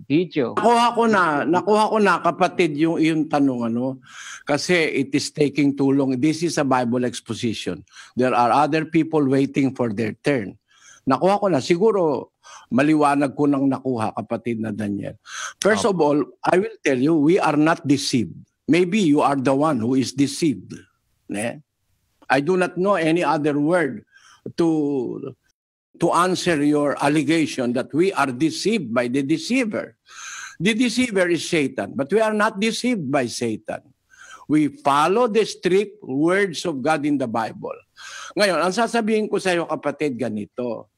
video. Nakuha ko na kapatid yung tanong kasi it is taking too long. This is a Bible exposition. There are other people waiting for their turn. Nakuha ko na. Siguro maliwanag ko nang nakuha, kapatid na Daniel. First of all, I will tell you, we are not deceived. Maybe you are the one who is deceived. I do not know any other word to answer your allegation that we are deceived by the deceiver. The deceiver is Satan, but we are not deceived by Satan. We follow the strict words of God in the Bible. Ngayon, ang sasabihin ko sa iyo, kapatid, ganito.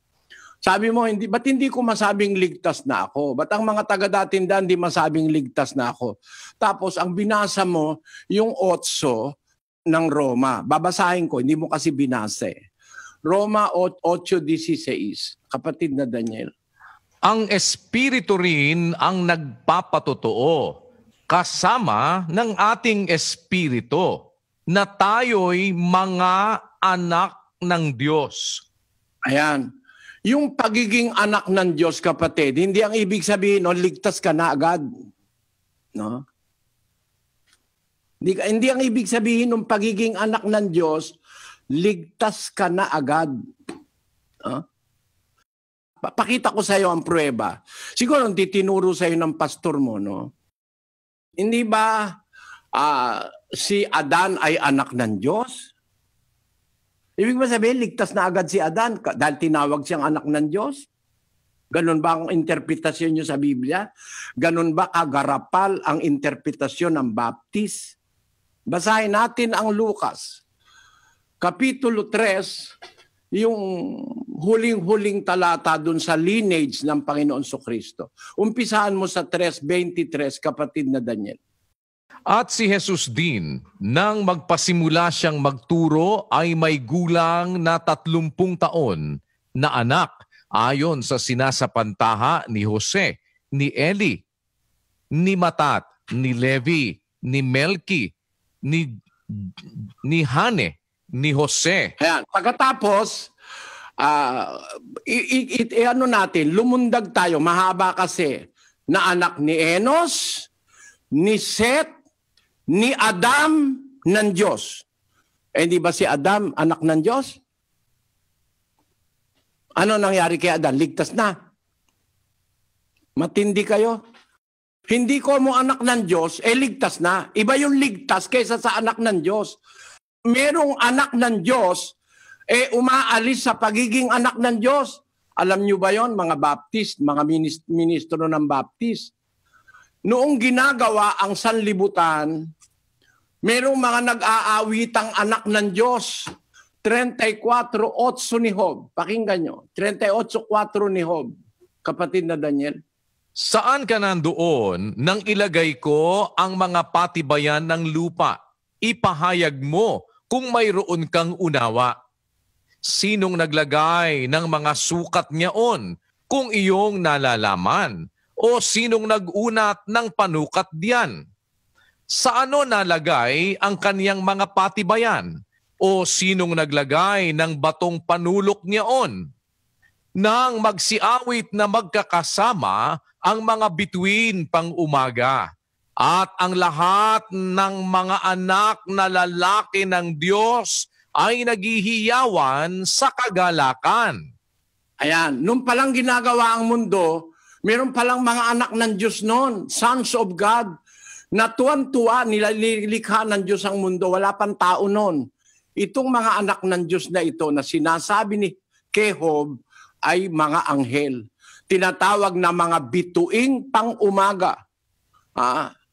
Sabi mo, ba't hindi ko masabing ligtas na ako? Ba't ang mga taga-datindahan hindi masabing ligtas na ako? Tapos, ang binasa mo, yung 8 ng Roma. Babasahin ko, hindi mo kasi binasa eh. Roma 8:16, kapatid na Daniel. Ang Espiritu rin ang nagpapatotoo, kasama ng ating Espiritu, na tayo'y mga anak ng Diyos. Ayan. Yung pagiging anak ng Diyos, kapatid, hindi ang ibig sabihin, ligtas ka na agad. No? Hindi ang ibig sabihin ng pagiging anak ng Diyos, ligtas ka na agad. Pakita ko sa iyo ang pruweba. Siguro hindi tinuro sa iyo ng pastor mo, no? Hindi ba si Adan ay anak ng Diyos? Ibig ba sabihin, ligtas na agad si Adan dahil tinawag siyang anak ng Diyos? Ganun ba ang interpretasyon niyo sa Biblia? Ganun ba kagarapal ang interpretasyon ng Baptist? Basahin natin ang Lucas Kapitulo 3, yung huling-huling talata dun sa lineage ng Panginoon Kristo. Umpisahan mo sa 3:23, kapatid na Daniel. At si Jesus din, nang magpasimula siyang magturo, ay may gulang na 30 taon na anak ayon sa sinasapantaha ni Jose, ni Eli, ni Matat, ni Levi, ni Melki, ni Hane, ni Jose. Ayan. Pagkatapos, natin, lumundag tayo, mahaba kasi, na anak ni Enos, ni Seth, ni Adam ng Diyos. Di ba si Adam anak ng Diyos? Ano nangyari kay Adam? Ligtas na. Matindi kayo. Hindi ko mo anak ng Diyos, ligtas na. Iba yung ligtas kaysa sa anak ng Diyos. Merong anak ng Diyos, umaalis sa pagiging anak ng Diyos. Alam nyo ba yon, mga Baptist, mga ministro ng Baptist? Noong ginagawa ang sanlibutan, merong mga nag-aawitang anak ng Diyos. 34:8 ni Job. Pakinggan nyo. 38:4 ni Job. Kapatid na Daniel. Saan ka nandoon nang ilagay ko ang mga patibayan ng lupa? Ipahayag mo kung mayroon kang unawa. Sinong naglagay ng mga sukat niyaon kung iyong nalalaman? O sinong nag-unat ng panukat diyan? Sa ano nalagay ang kaniyang mga patibayan? O sinong naglagay ng batong panulok niyaon? Nang magsiawit na magkakasama ang mga bituin pang umaga, at ang lahat ng mga anak na lalaki ng Diyos ay naghihiyawan sa kagalakan. Ayan, nung palang ginagawa ang mundo, meron palang mga anak ng Diyos noon, sons of God, na tuwan-tuwa, nilikha ng Diyos ang mundo, wala pang tao noon. Itong mga anak ng Diyos na ito na sinasabi ni Job ay mga anghel. Tinatawag na mga bituing pang umaga.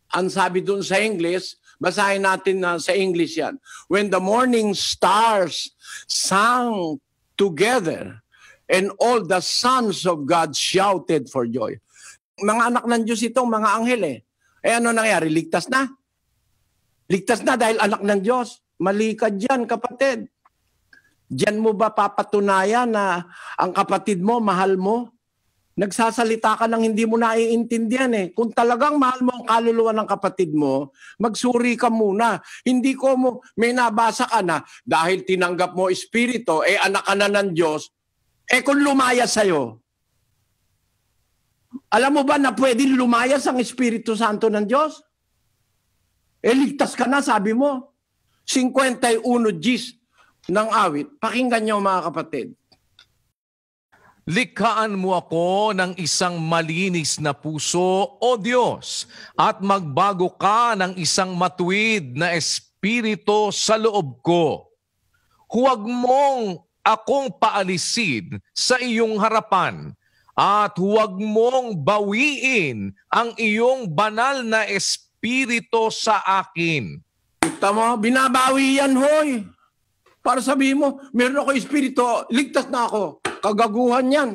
Ang sabi dun sa English, basahin natin na sa English yan. When the morning stars sang together and all the sons of God shouted for joy. Mga anak ng Diyos itong mga anghel eh. Eh ano nangyari? Ligtas na? Ligtas na dahil anak ng Diyos. Mali ka dyan, kapatid. Diyan mo ba papatunayan na ang kapatid mo, mahal mo? Nagsasalita ka nang hindi mo naiintindihan eh. Kung talagang mahal mo ang kaluluwa ng kapatid mo, magsuri ka muna. Hindi ko mo, may nabasa ka na, dahil tinanggap mo espiritu, eh anak ka na ng Diyos, eh kung lumayas sa'yo, alam mo ba na pwedeng lumayas ang Espiritu Santo ng Diyos? Eh ligtas ka na, sabi mo. 51 Gs ng awit. Pakinggan niyo mga kapatid. Likhaan mo ako ng isang malinis na puso, O Diyos, at magbago ka ng isang matuwid na espiritu sa loob ko. Huwag mong akong paalisin sa iyong harapan, at huwag mong bawiin ang iyong banal na espiritu sa akin. Kita mo, binabawi yan, hoy. Para sabihin mo, meron ako espiritu, ligtas na ako. Kagaguhan yan.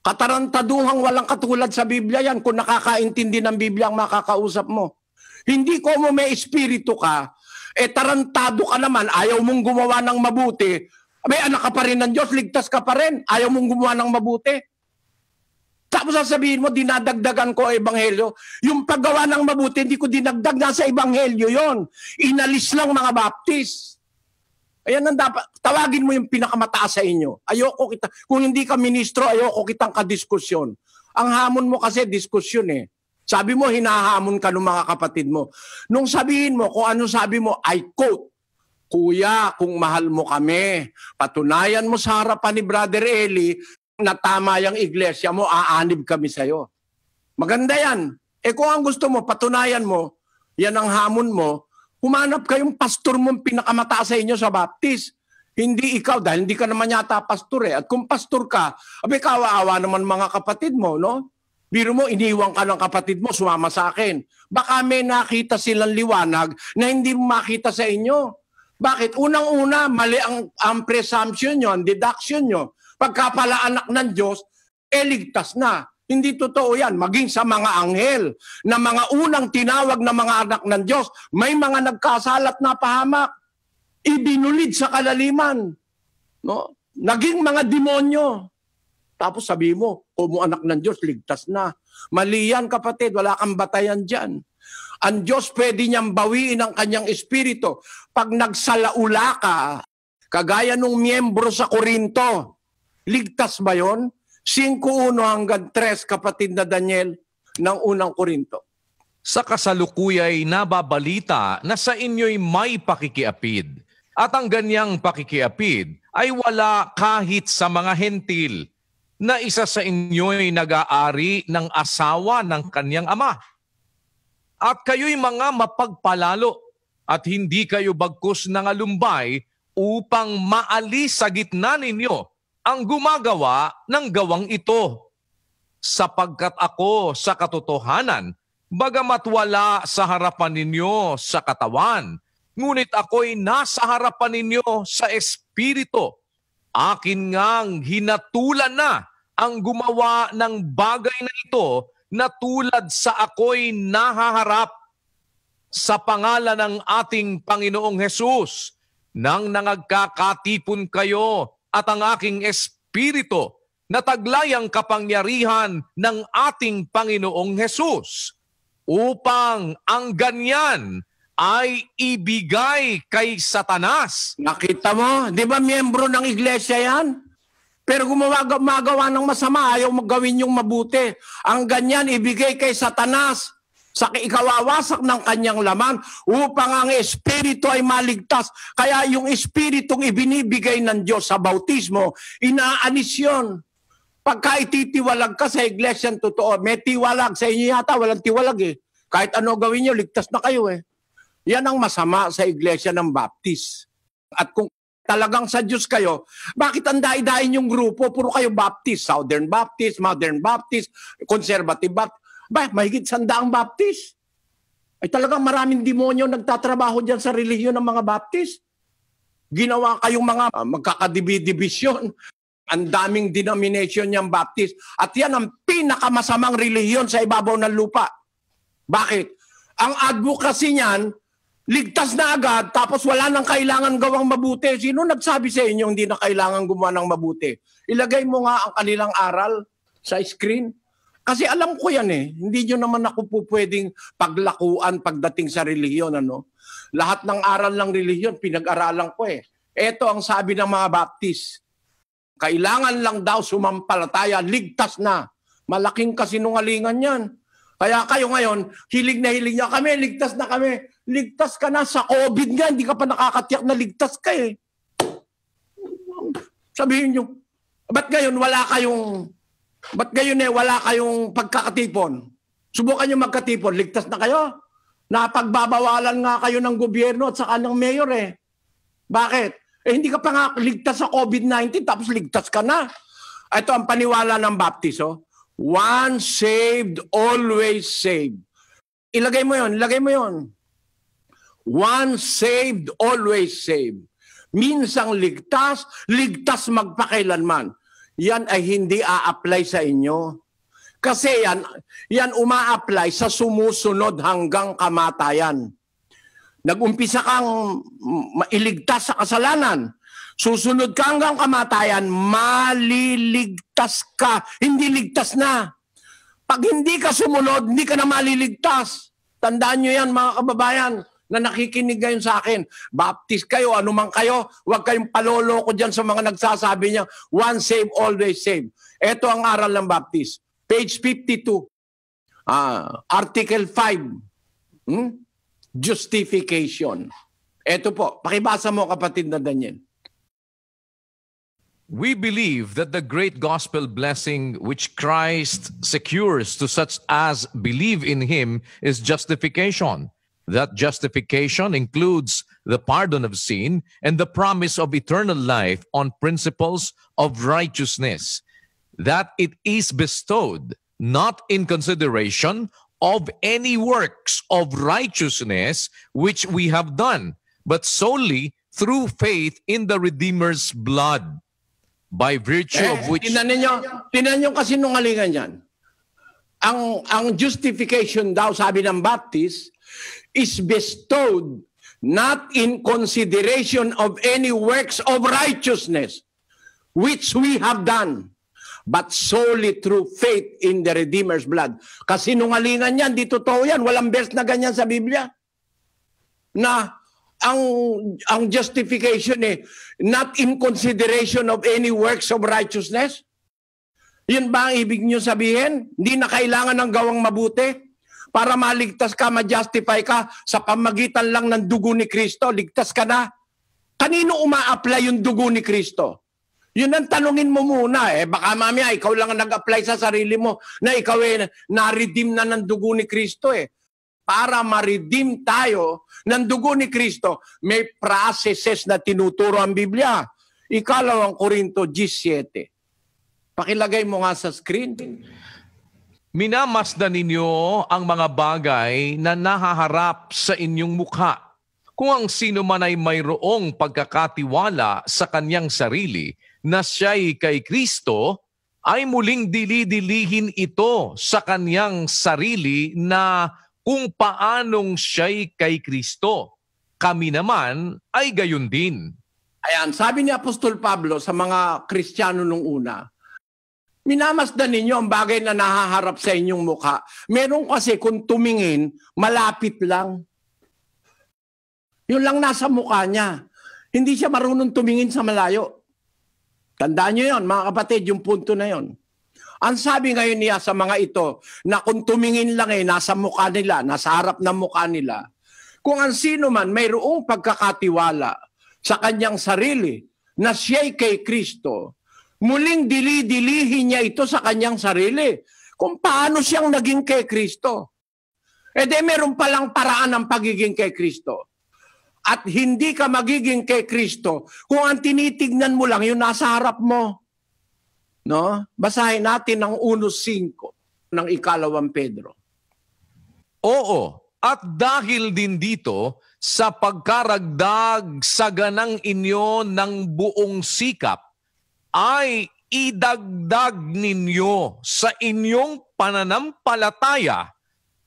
Katarantaduhang walang katulad sa Biblia yan kung nakakaintindi ng Biblia ang makakausap mo. Hindi ko mo may espiritu ka, eh tarantado ka naman, ayaw mong gumawa ng mabuti, may anak ka pa rin ng Diyos, ligtas ka pa rin, ayaw mong gumawa ng mabuti. Tapos sasabihin mo, dinadagdagan ko ang ebanghelyo. Yung paggawa ng mabuti, hindi ko dinagdag, nasa ebanghelyo yon. Inalis lang mga baptist. Ayan ang dapat, tawagin mo yung pinakamataas sa inyo. Ayoko kita, kung hindi ka ministro, ayoko kitang kadiskusyon. Ang hamon mo kasi diskusyon eh. Sabi mo, hinahamon ka ng mga kapatid mo. Nung sabihin mo, kung ano sabi mo, I quote, Kuya, kung mahal mo kami, patunayan mo sa harapan ni Brother Eli, na tama yung iglesia mo, aanib kami sa'yo. Maganda yan. Eh kung ang gusto mo, patunayan mo, yan ang hamon mo, humanap kayong pastor mong pinakamataas sa inyo sa baptist. Hindi ikaw, dahil hindi ka naman yata pastor eh. At kung pastor ka, abay kawa-awa naman mga kapatid mo, no? Biro mo, iniwan ka ng kapatid mo, sumama sa akin. Baka may nakita silang liwanag na hindi mo makita sa inyo. Bakit? Unang-una, mali ang presumption nyo, ang deduction nyo. Pagka pala anak ng Diyos, ligtas na. Hindi totoo yan. Maging sa mga anghel, na mga unang tinawag na mga anak ng Diyos, may mga nagkasalat na pahamak. Ibinulid sa kalaliman. No? Naging mga demonyo. Tapos sabi mo, kung mo anak ng Diyos, ligtas na. Mali yan kapatid, wala kang batayan dyan. Ang Diyos pwede niyang bawiin ang kanyang espiritu. Pag nagsalaula ka, kagaya nung miyembro sa Korinto, ligtas ba yun? 5:1 hanggang 3, kapatid na Daniel, ng unang Korinto. Sa kasalukuyay nababalita na sa inyo'y may pakikiapid, at ang ganyang pakikiapid ay wala kahit sa mga hentil, na isa sa inyo'y nag-aari ng asawa ng kanyang ama. At kayo'y mga mapagpalalo, at hindi kayo bagkus ng alumbay upang maalis sa gitna ninyo ang gumagawa ng gawang ito. Sapagkat ako sa katotohanan, bagamat wala sa harapan ninyo sa katawan, ngunit ako'y nasa harapan ninyo sa espiritu. Akin ngang hinatulan na ang gumawa ng bagay na ito na tulad sa ako'y nahaharap. Sa pangalan ng ating Panginoong Hesus, nang nangagkakatipon kayo at ang aking espiritu na taglay ang kapangyarihan ng ating Panginoong Hesus, upang ang ganyan ay ibigay kay Satanas. Nakita mo? Di ba miyembro ng iglesia yan? Pero gumagawa ng masama, ayaw magawin yung mabuti. Ang ganyan ibigay kay Satanas sa ikawawasak ng kanyang laman upang ang espiritu ay maligtas. Kaya yung espiritong ibinibigay ng Diyos sa bautismo, inaanis yun. Pagka ititiwalag ka sa iglesia, totoo, may tiwalag. Sa inyo yata, walang tiwalag eh. Kahit ano gawin nyo, ligtas na kayo eh. Yan ang masama sa iglesia ng Baptist. At kung talagang sa Diyos kayo, bakit ang dai-dain yung grupo? Puro kayo Baptist, Southern Baptist, Modern Baptist, Conservative Baptist. Mahigit 100 Baptist. Ay talagang maraming demonyo nagtatrabaho dyan sa relihiyon ng mga Baptist. Ginawa kayong mga magkakadibisyon. Ang daming denomination niyang Baptist. At yan ang pinakamasamang relihiyon sa ibabaw ng lupa. Bakit? Ang advocacy niyan, ligtas na agad, tapos wala nang kailangan gawang mabuti. Sino nagsabi sa inyo hindi na kailangan gumawa ng mabuti? Ilagay mo nga ang kanilang aral sa screen. Kasi alam ko yan eh. Hindi nyo naman ako po pwedeng paglakuan pagdating sa relihiyon. Ano? Lahat ng aral ng relihiyon, pinag-aralan ko eh. Ito ang sabi ng mga Baptist. Kailangan lang daw sumampalataya, ligtas na. Malaking kasinungalingan yan. Kaya kayo ngayon, hilig na hilig niya kami, ligtas na kami. Ligtas ka na sa COVID nga, hindi ka pa nakakatiyak na ligtas ka eh. Sabihin nyo, ba't ngayon wala kayong pagkakatipon? Subukan nyo magkatipon, ligtas na kayo? Napagbabawalan nga kayo ng gobyerno at saka ng mayor eh. Bakit? Hindi ka pa nga ligtas sa COVID-19 tapos ligtas ka na. Ito ang paniwala ng Baptist. Oh. Once saved, always saved. Ilagay mo yon. Once saved, always saved. Minsang ligtas, ligtas magpakailanman. Yan ay hindi a-apply sa inyo. Kasi yan uma-apply sa sumusunod hanggang kamatayan. Nag-umpisa kang mailigtas sa kasalanan. Susunod ka hanggang kamatayan, maliligtas ka. Hindi ligtas na. Pag hindi ka sumunod, hindi ka na maliligtas. Tandaan nyo yan mga kababayan na nakikinig ngayon sa akin. Baptist kayo, anuman kayo, huwag kayong paloloko dyan sa mga nagsasabi niya, once saved, always saved. Ito ang aral ng Baptist. Page 52. Article 5. Justification. Ito po, pakibasa mo kapatid na Daniel. We believe that the great gospel blessing which Christ secures to such as believe in him is justification. That justification includes the pardon of sin and the promise of eternal life on principles of righteousness. That it is bestowed not in consideration of any works of righteousness which we have done, but solely through faith in the Redeemer's blood, by virtue of which... Tinan nyo kasi nungalingan yan. Ang justification daw, sabi ng Baptist, is bestowed not in consideration of any works of righteousness which we have done, but solely through faith in the Redeemer's blood. Kasi nungalingan yan, di totoo yan. Walang verse na ganyan sa Biblia. Na ang justification not in consideration of any works of righteousness. Yun ba ang ibig nyo sabihin? Hindi na kailangan ng gawang mabuti para maligtas ka, ma-justify ka sa pamagitan lang ng dugo ni Kristo. Ligtas ka na. Kanino uma-apply yung dugo ni Kristo? Yun ang tanungin mo muna eh. Baka mamaya ikaw lang ang nag-apply sa sarili mo na ikaw na-redeem na ng dugo ni Kristo eh. Para ma-redeem tayo ng dugo ni Kristo, may processes na tinuturo ang Biblia. Ikalawang Korinto 17. Pakilagay mo nga sa screen. Minamasdan ninyo ang mga bagay na nahaharap sa inyong mukha. Kung ang sino man ay mayroong pagkakatiwala sa kanyang sarili, na siya'y kay Kristo, ay muling dili-dilihin ito sa kanyang sarili na kung paanong siya'y kay Kristo. Kami naman ay gayon din. Ayan, sabi ni Apostol Pablo sa mga Kristiyano nung una, minamasdan ninyo ang bagay na nahaharap sa inyong mukha. Meron kasi kung tumingin, malapit lang. Yun lang nasa mukha niya. Hindi siya marunong tumingin sa malayo. Tandaan nyo yun, mga kapatid, yung punto na yun. Ang sabi ngayon niya sa mga ito, na kung tumingin lang nasa mukha nila, nasa harap ng mukha nila, kung ang sino man mayroong pagkakatiwala sa kanyang sarili na siya'y kay Kristo, muling dili-dilihin niya ito sa kanyang sarili kung paano siyang naging kay Kristo. Meron palang paraan ng pagiging kay Kristo. At hindi ka magiging kay Kristo kung ang tinitignan mo lang yung nasa harap mo. No? Basahin natin ang 1:5 ng 2 Pedro. Oo, at dahil din dito, sa pagkaragdag sa ganang inyo ng buong sikap, ay idagdag ninyo sa inyong pananampalataya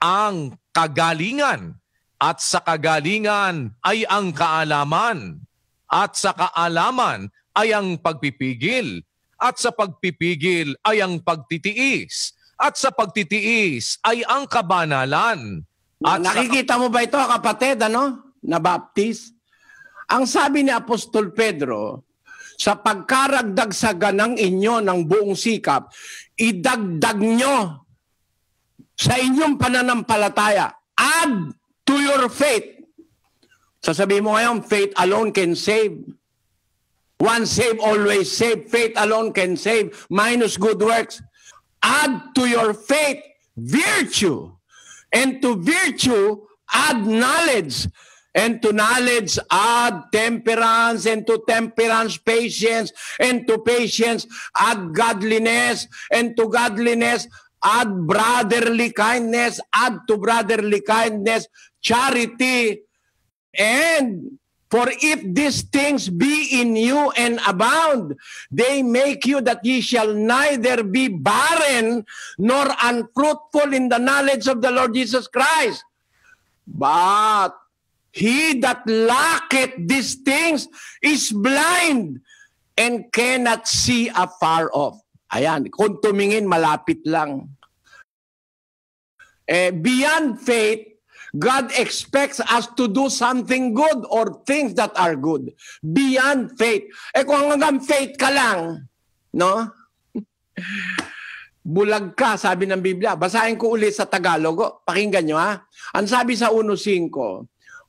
ang kagalingan, at sa kagalingan ay ang kaalaman, at sa kaalaman ay ang pagpipigil, at sa pagpipigil ay ang pagtitiis, at sa pagtitiis ay ang kabanalan. At nakikita mo ba ito, kapatid, na baptist? Ang sabi ni Apostol Pedro, sa pagkaragdag sa ganang inyo ng buong sikap, idagdag nyo sa inyong pananampalataya. Add to your faith. Sasabihin mo ngayon, faith alone can save. Once saved, always saved. Faith alone can save. Minus good works. Add to your faith virtue. And to virtue, add knowledge. And to knowledge, add temperance. And to temperance, patience. And to patience, add godliness. And to godliness, add brotherly kindness. Add to brotherly kindness, charity. And for if these things be in you and abound, they make you that ye shall neither be barren nor unfruitful in the knowledge of the Lord Jesus Christ. But he that lacketh these things is blind and cannot see afar off. Ayan, kung tumingin, malapit lang. Beyond faith, God expects us to do something good or things that are good. Beyond faith. Kung hanggang faith ka lang, no? Bulag ka, sabi ng Biblia. Basahin ko ulit sa Tagalog. Pakinggan nyo, ha? Ang sabi sa 1:5,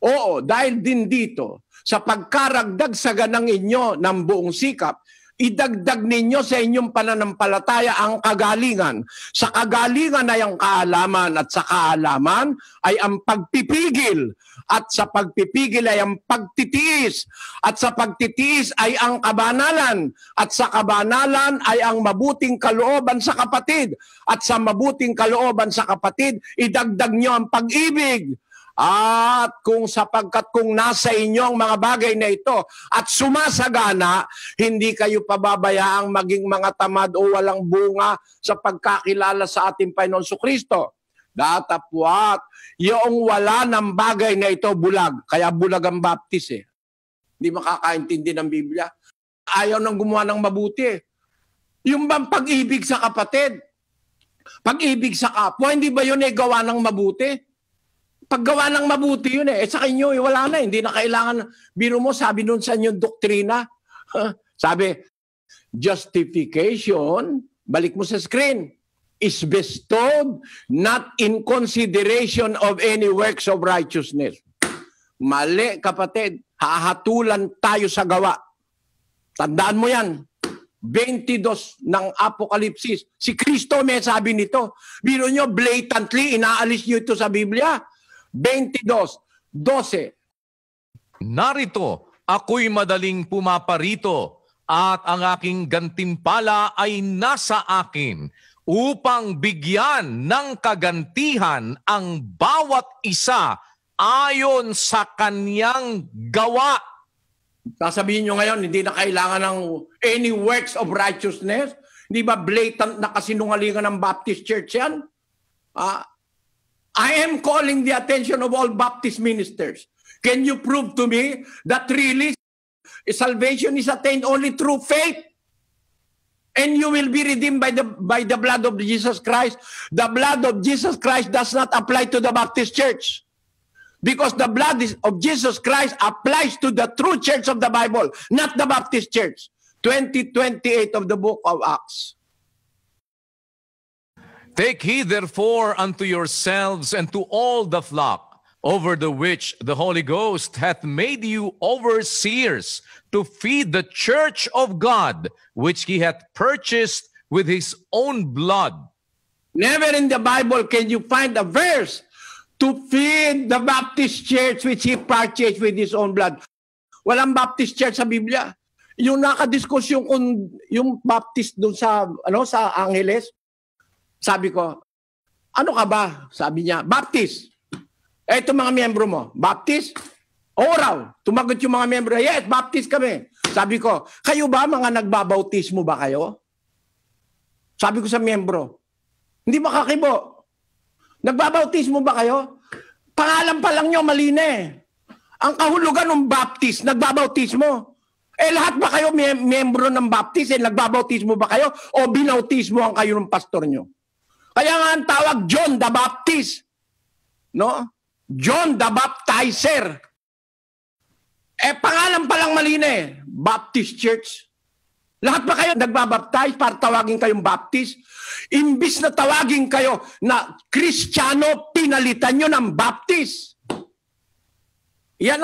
oo, dahil din dito, sa pagkaragdag sa ganang inyo ng buong sikap, idagdag ninyo sa inyong pananampalataya ang kagalingan. Sa kagalingan ay ang kaalaman, at sa kaalaman ay ang pagpipigil, at sa pagpipigil ay ang pagtitiis, at sa pagtitiis ay ang kabanalan, at sa kabanalan ay ang mabuting kalooban sa kapatid, at sa mabuting kalooban sa kapatid, idagdag nyo ang pag-ibig. At kung sapagkat kung nasa inyong mga bagay na ito at sumasagana, hindi kayo pababayaang maging mga tamad o walang bunga sa pagkakilala sa ating Panginoon Jesucristo. Datapwat, yung wala ng bagay na ito bulag. Kaya bulag ang baptist eh. Hindi makakaintindi ng Biblia. Ayaw nang gumawa ng mabuti eh. Yung bang pag-ibig sa kapatid, pag-ibig sa kapwa, hindi ba yun eh gawa ng mabuti? Paggawa ng mabuti yun eh. Sa inyo, wala na. Hindi na kailangan. Biro mo, sabi nun sa inyong doktrina. Sabi, justification, balik mo sa screen, is bestowed not in consideration of any works of righteousness. Mali, kapatid. Hahatulan tayo sa gawa. Tandaan mo yan. 22 ng Apokalipsis. Si Kristo may sabi nito. Biro nyo, blatantly, inaalis nyo ito sa Biblia. 22:12. Narito, ako'y madaling pumaparito, at ang aking gantimpala ay nasa akin, upang bigyan ng kagantihan ang bawat isa ayon sa kanyang gawa. Sasabihin nyo ngayon, hindi na kailangan ng any works of righteousness. Hindi ba blatant na kasinungalingan ng Baptist Church yan? I am calling the attention of all Baptist ministers. Can you prove to me that really salvation is attained only through faith? And you will be redeemed by the blood of Jesus Christ. The blood of Jesus Christ does not apply to the Baptist Church. Because the blood of Jesus Christ applies to the true church of the Bible, not the Baptist Church. 20:28 of the book of Acts. Take heed therefore unto yourselves and to all the flock, over the which the Holy Ghost hath made you overseers, to feed the church of God, which he hath purchased with his own blood. Never in the Bible can you find a verse to feed the Baptist church which he purchased with his own blood. Walang Baptist church sa Biblia. Yung nakadiskusyon kung yung Baptist doon sa Angeles, sabi ko, ano ka ba? Sabi niya, Baptist. Ito mga miyembro mo, Baptist? Oo raw. Tumagot yung mga miyembro, yes, Baptist kami. Sabi ko, kayo ba mga nagbabautismo ba kayo? Sabi ko sa miyembro, hindi ba kakibo? Nagbabautismo ba kayo? Pangalan pa lang nyo, mali na eh. Ang kahulugan ng baptist, nagbabautismo. Lahat ba kayo miyembro ng baptist? Nagbabautismo ba kayo? O binautismo ang kayo ng pastor nyo? Kaya nga ang tawag John the Baptist. No? John the Baptizer. Pangalan pa lang mali na eh. Baptist Church. Lahat ba kayo nagbabaptize para tawagin kayong Baptist? Imbis na tawagin kayo na Kristiyano, pinalitan nyo ng Baptist. Yan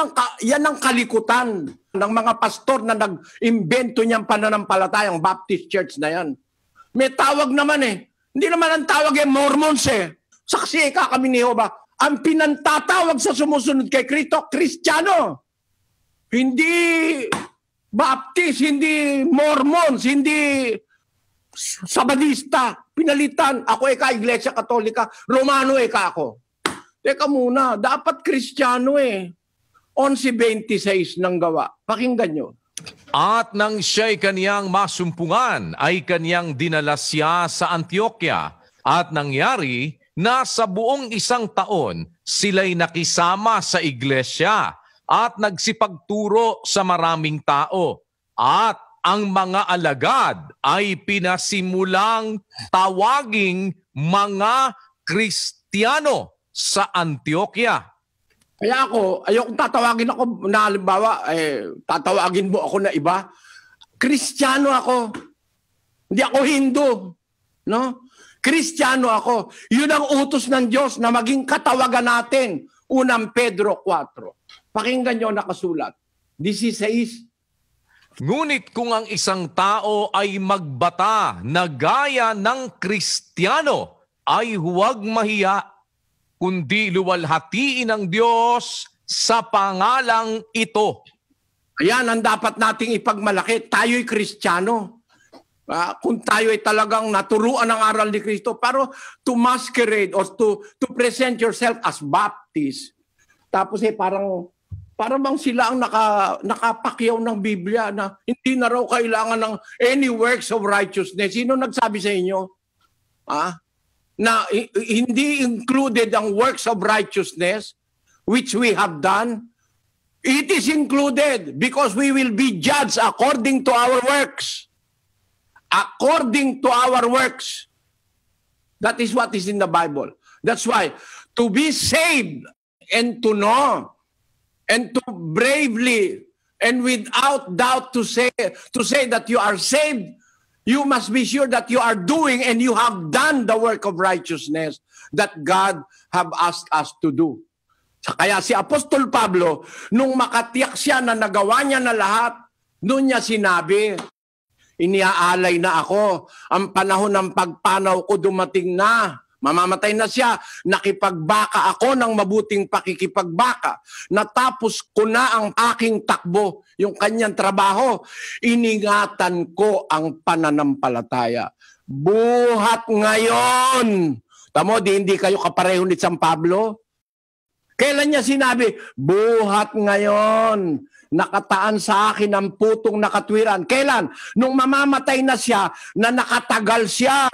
ang kalikutan ng mga pastor na nag-imbento niyang pananampalatayang Baptist Church na yan. May tawag naman eh. Hindi naman ang tawag eh, Mormons eh. Saksi ka kami ni Jehovah. Ang pinantatawag sa sumusunod kay Kristo, Kristiyano. Hindi Baptist, hindi Mormons, hindi Sabadista. Pinalitan. Ako Iglesia Katolika. Romano ako. Teka muna, dapat Kristiyano eh. 11:26 ng Gawa. Pakinggan nyo. At nang siya'y kaniyang masumpungan, ay kaniyang dinala siya sa Antioquia. At nangyari na sa buong 1 taon, sila'y nakisama sa iglesia at nagsipagturo sa maraming tao. At ang mga alagad ay pinasimulang tawaging mga Kristiyano sa Antioquia. Kaya ako, ayokong tatawagin ako na halimbawa, tatawagin mo ako na iba. Kristiyano ako. Hindi ako Hindu. No? Kristiyano ako. Yun ang utos ng Diyos na maging katawagan natin. 1 Pedro 4. Pakinggan nyo nakasulat. 16. Ngunit kung ang isang tao ay magbata na gaya ng Kristiyano, ay huwag mahiya, kundi luwalhatiin ng Diyos sa pangalang ito. Ayan ang dapat nating ipagmalaki. Tayo'y Kristiyano. Kung tayo ay talagang naturuan ng aral ni Kristo, pero to masquerade or to present yourself as Baptist. Tapos parang bang sila ang nakapakyaw ng Biblia na hindi na raw kailangan ng any works of righteousness. Sino nagsabi sa inyo? Na hindi included ang works of righteousness which we have done? It is included because we will be judged according to our works. According to our works. That is what is in the Bible. That's why to be saved and to know and to bravely and without doubt to say that you are saved, you must be sure that you are doing and you have done the work of righteousness that God have asked us to do. Kaya si Apostol Pablo, nung makatiyak siya na nagawa niya na lahat, noon niya sinabi, iniaalay na ako, ang panahon ng pagpanaw ko dumating na. Mamamatay na siya. Nakipagbaka ako ng mabuting pakikipagbaka. Natapos ko na ang aking takbo, yung kanyang trabaho. Iningatan ko ang pananampalataya. Buhat ngayon. Tamo, hindi kayo kapareho ni San Pablo? Kailan niya sinabi, buhat ngayon. Nakataan sa akin ang putong nakatwiran. Kailan? Nung mamamatay na siya, na nakatagal siya.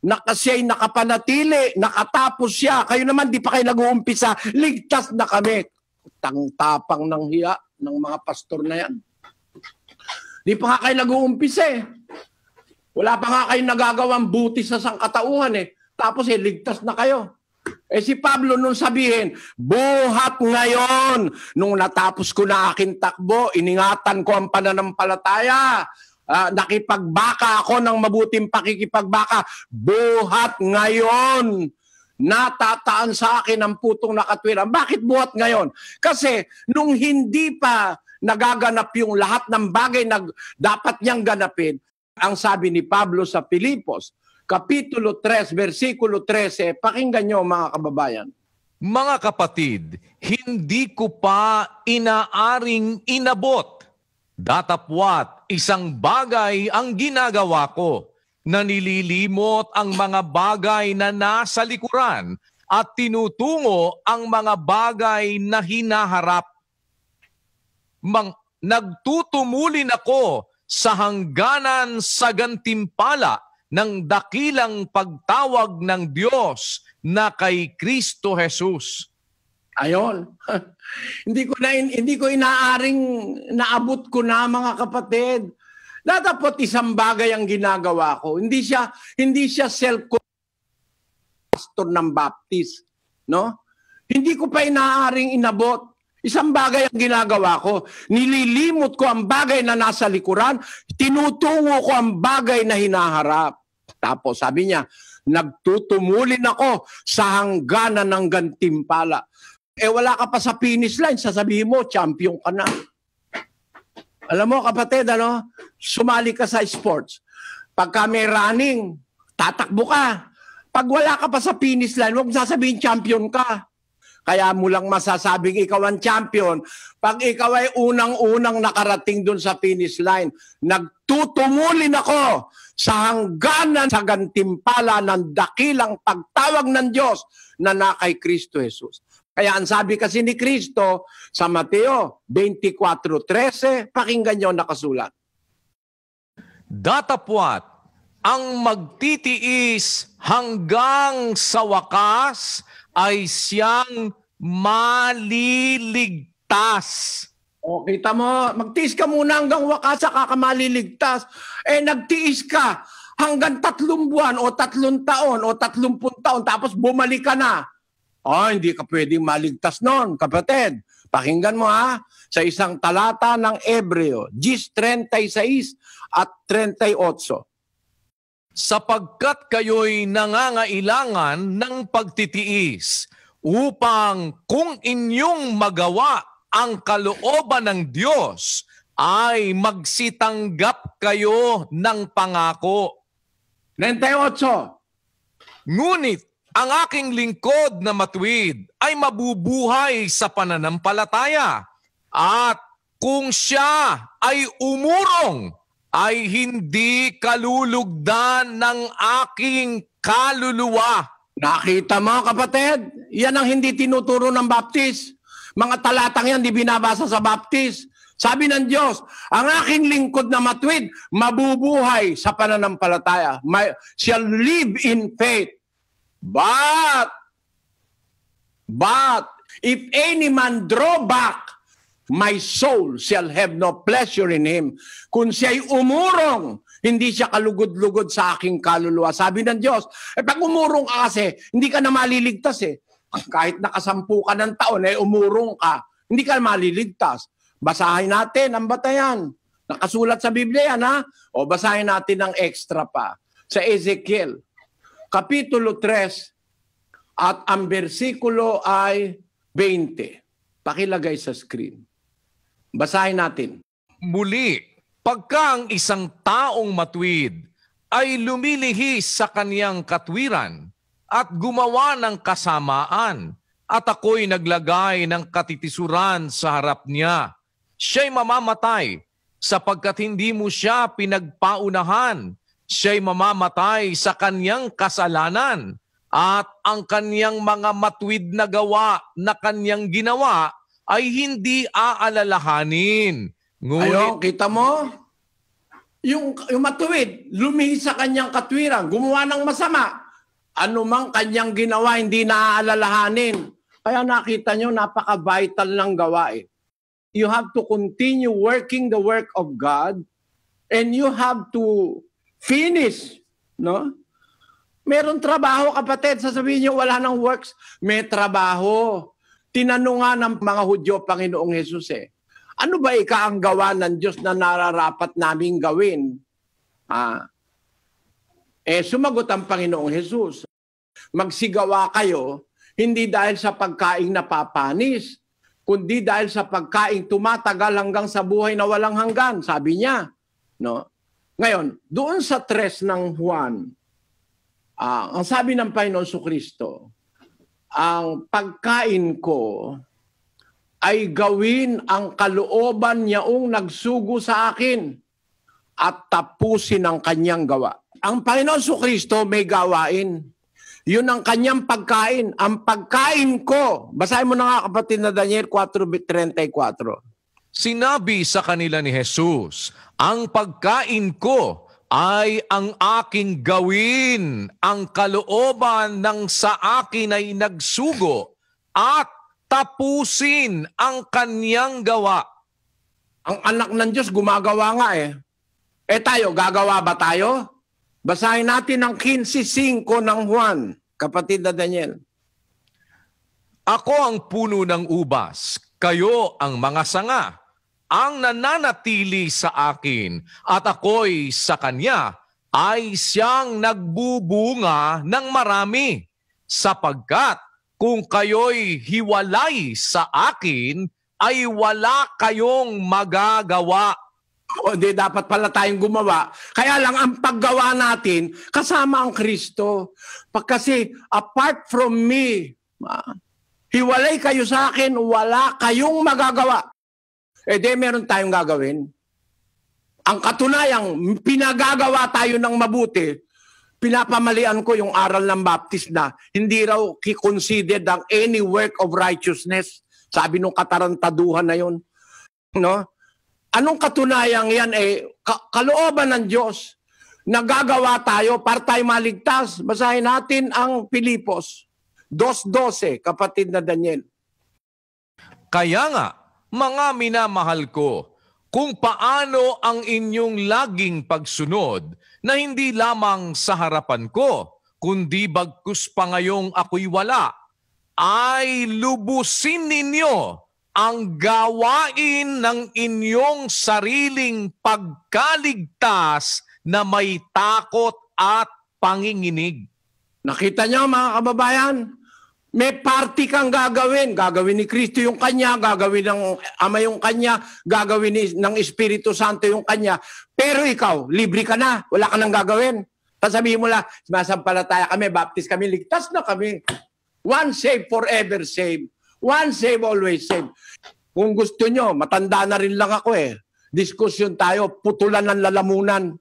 Na kasiya'y nakapanatili, nakatapos siya. Kayo naman, di pa kayo nag-uumpisa. Ligtas na kami. Tapang ng hiya ng mga pastor na yan. Di pa nga kayo nag-uumpisa eh. Wala pa nga kayo nagagawang buti sa sangkatauhan eh. Tapos ligtas na kayo. Si Pablo nung sabihin, buhat ngayon. Nung natapos ko na aking takbo, iningatan ko ang pananampalataya. Nakipagbaka ako ng mabuting pakikipagbaka. Buhat ngayon. Natataan sa akin ang putong nakatwiran. Bakit buhat ngayon? Kasi nung hindi pa nagaganap yung lahat ng bagay na dapat niyang ganapin, ang sabi ni Pablo sa Filipos, Kapitulo 3, versikulo 13, pakinggan nyo mga kababayan. Mga kapatid, hindi ko pa inaaring inabot. Datapwat, isang bagay ang ginagawa ko, na nililimot ang mga bagay na nasa likuran at tinutungo ang mga bagay na hinaharap. Nagtutumulin ako sa hangganan sa gantimpala ng dakilang pagtawag ng Diyos na kay Kristo Jesus. Ayon. Hindi ko inaaring naabot ko na, mga kapatid. Dapat isang bagay ang ginagawa ko. Hindi siya pastor ng Baptist, no? Hindi ko pa inaaring inabot. Isang bagay ang ginagawa ko. Nililimot ko ang bagay na nasa likuran, tinutungo ko ang bagay na hinaharap. Tapos sabi niya, nagtutumulin ako sa hangganan ng gantimpala. Wala ka pa sa finish line, sasabihin mo, champion ka na. Alam mo, kapatid, sumali ka sa sports. Pagka may running, tatakbo ka. Pag wala ka pa sa finish line, huwag sasabihin champion ka. Kaya mo lang masasabing ikaw ang champion pag ikaw ay unang-unang nakarating dun sa finish line. Nagtutumulin ako sa hangganan sa gantimpala ng dakilang pagtawag ng Diyos na kay Kristo Jesus. Kaya ang sabi kasi ni Kristo sa Mateo 24:13, pakinggan niyo nakasulat. Datapwat ang magtitiis hanggang sa wakas ay siyang maliligtas. O, kita mo, magtiis ka muna hanggang wakas, saka ka maliligtas. Nagtiis ka hanggang 3 buwan o 3 taon o 30 taon, tapos bumalik ka na. Hindi ka pwedeng maligtas noon, kapatid. Pakinggan mo sa isang talata ng Hebreo, 10:36 at 38. Sapagkat kayo'y nangangailangan ng pagtitiis upang kung inyong magawa ang kalooban ng Diyos ay magsitanggap kayo ng pangako. 38. Ngunit ang aking lingkod na matuwid ay mabubuhay sa pananampalataya at kung siya ay umurong ay hindi kalulugdan ng aking kaluluwa. Nakita mo, kapatid? Yan ang hindi tinuturo ng Baptist. Mga talatang yan, di binabasa sa Baptist. Sabi ng Diyos, ang aking lingkod na matuwid, mabubuhay sa pananampalataya. Shall live in faith. But, if any man draw back, my soul shall have no pleasure in him. Kung siya'y umurong, hindi siya kalugod-lugod sa aking kaluluwa. Sabi ng Diyos, pag umurong ka kasi, hindi ka na maliligtas eh. Kahit nakasampu ka ng taon, umurong ka, hindi ka maliligtas. Basahin natin ang batayan. Nakasulat sa Biblia yan, O basahin natin ng extra pa. Sa Ezekiel, Kapitulo 3, at ang bersikulo ay 20. Pakilagay sa screen. Basahin natin. Muli, pagka ang isang taong matuwid ay lumilihis sa kaniyang katwiran at gumawa ng kasamaan at ako'y naglagay ng katitisuran sa harap niya, siya'y mamamatay sapagkat hindi mo siya pinagpaunahan. Siya'y mamamatay sa kaniyang kasalanan at ang kaniyang mga matuwid na gawa na kaniyang ginawa ay hindi aalalahanin. Ayun, kita mo? Yung matuwid, lumihis sa kanyang katwiran, gumawa ng masama. Ano mang kanyang ginawa, hindi naaalalahanin. Kaya nakita nyo, napaka-vital ng gawain. You have to continue working the work of God and you have to finish, no? Meron trabaho, kapatid. Sasabihin niyo, wala nang works. May trabaho. Tinanong nga ng mga Hudyo, Panginoong Jesus ano ba ang gawa ng Diyos na nararapat naming gawin? Sumagot ang Panginoong Jesus. Magsigawa kayo, hindi dahil sa pagkaing napapanis, kundi dahil sa pagkaing tumatagal hanggang sa buhay na walang hanggan, sabi niya. No? Ngayon, doon sa 3 ng Juan, ang sabi ng Panginoon Kristo, ang pagkain ko ay gawin ang kalooban niyaong nagsugo sa akin at tapusin ang kanyang gawa. Ang Panginoon Kristo may gawain. Yun ang kanyang pagkain. Ang pagkain ko, basahin mo na nga, kapatid, na Daniel 4:34. Sinabi sa kanila ni Jesus, ang pagkain ko ay ang aking gawin ang kalooban ng sa akin ay nagsugo at tapusin ang kanyang gawa. Ang anak ng Diyos gumagawa nga eh. Eh tayo, gagawa ba tayo? Basahin natin ang 15:5 ng Juan, kapatid na Daniel. Ako ang puno ng ubas, kayo ang mga sanga. Ang nananatili sa akin at ako'y sa kanya ay siyang nagbubunga ng marami. Sapagkat kung kayo'y hiwalay sa akin, ay wala kayong magagawa. O di dapat pala tayong gumawa. Kaya lang ang paggawa natin, kasama ang Kristo. Kasi apart from me, hiwalay kayo sa akin, wala kayong magagawa. Eh di meron tayong gagawin. Ang katunayang, pinagagawa tayo ng mabuti, pinapamalian ko yung aral ng Baptist na hindi raw considered ang any work of righteousness. Sabi nung katarantaduhan na yun. No? Anong katunayang yan? Kalooban ng Diyos. Nagagawa tayo para tayo maligtas. Basahin natin ang Pilipos 2:12, kapatid na Daniel. Kaya nga, mga minamahal ko, kung paano ang inyong laging pagsunod na hindi lamang sa harapan ko, kundi bagkus pa ngayong ako'y wala, ay lubusin ninyo ang gawain ng inyong sariling pagkaligtas na may takot at panginginig. Nakita niyo mga kababayan? May party kang gagawin. Gagawin ni Kristo yung kanya, gagawin ng Ama yung kanya, gagawin ng Espiritu Santo yung kanya. Pero ikaw, libre ka na. Wala ka nang gagawin. Sasabihin mo lang, masampalataya kami, baptist kami, ligtas na kami. One save, forever save. One save, always save. Kung gusto nyo, matanda na rin lang ako eh. Diskusyon tayo, putulan ng lalamunan.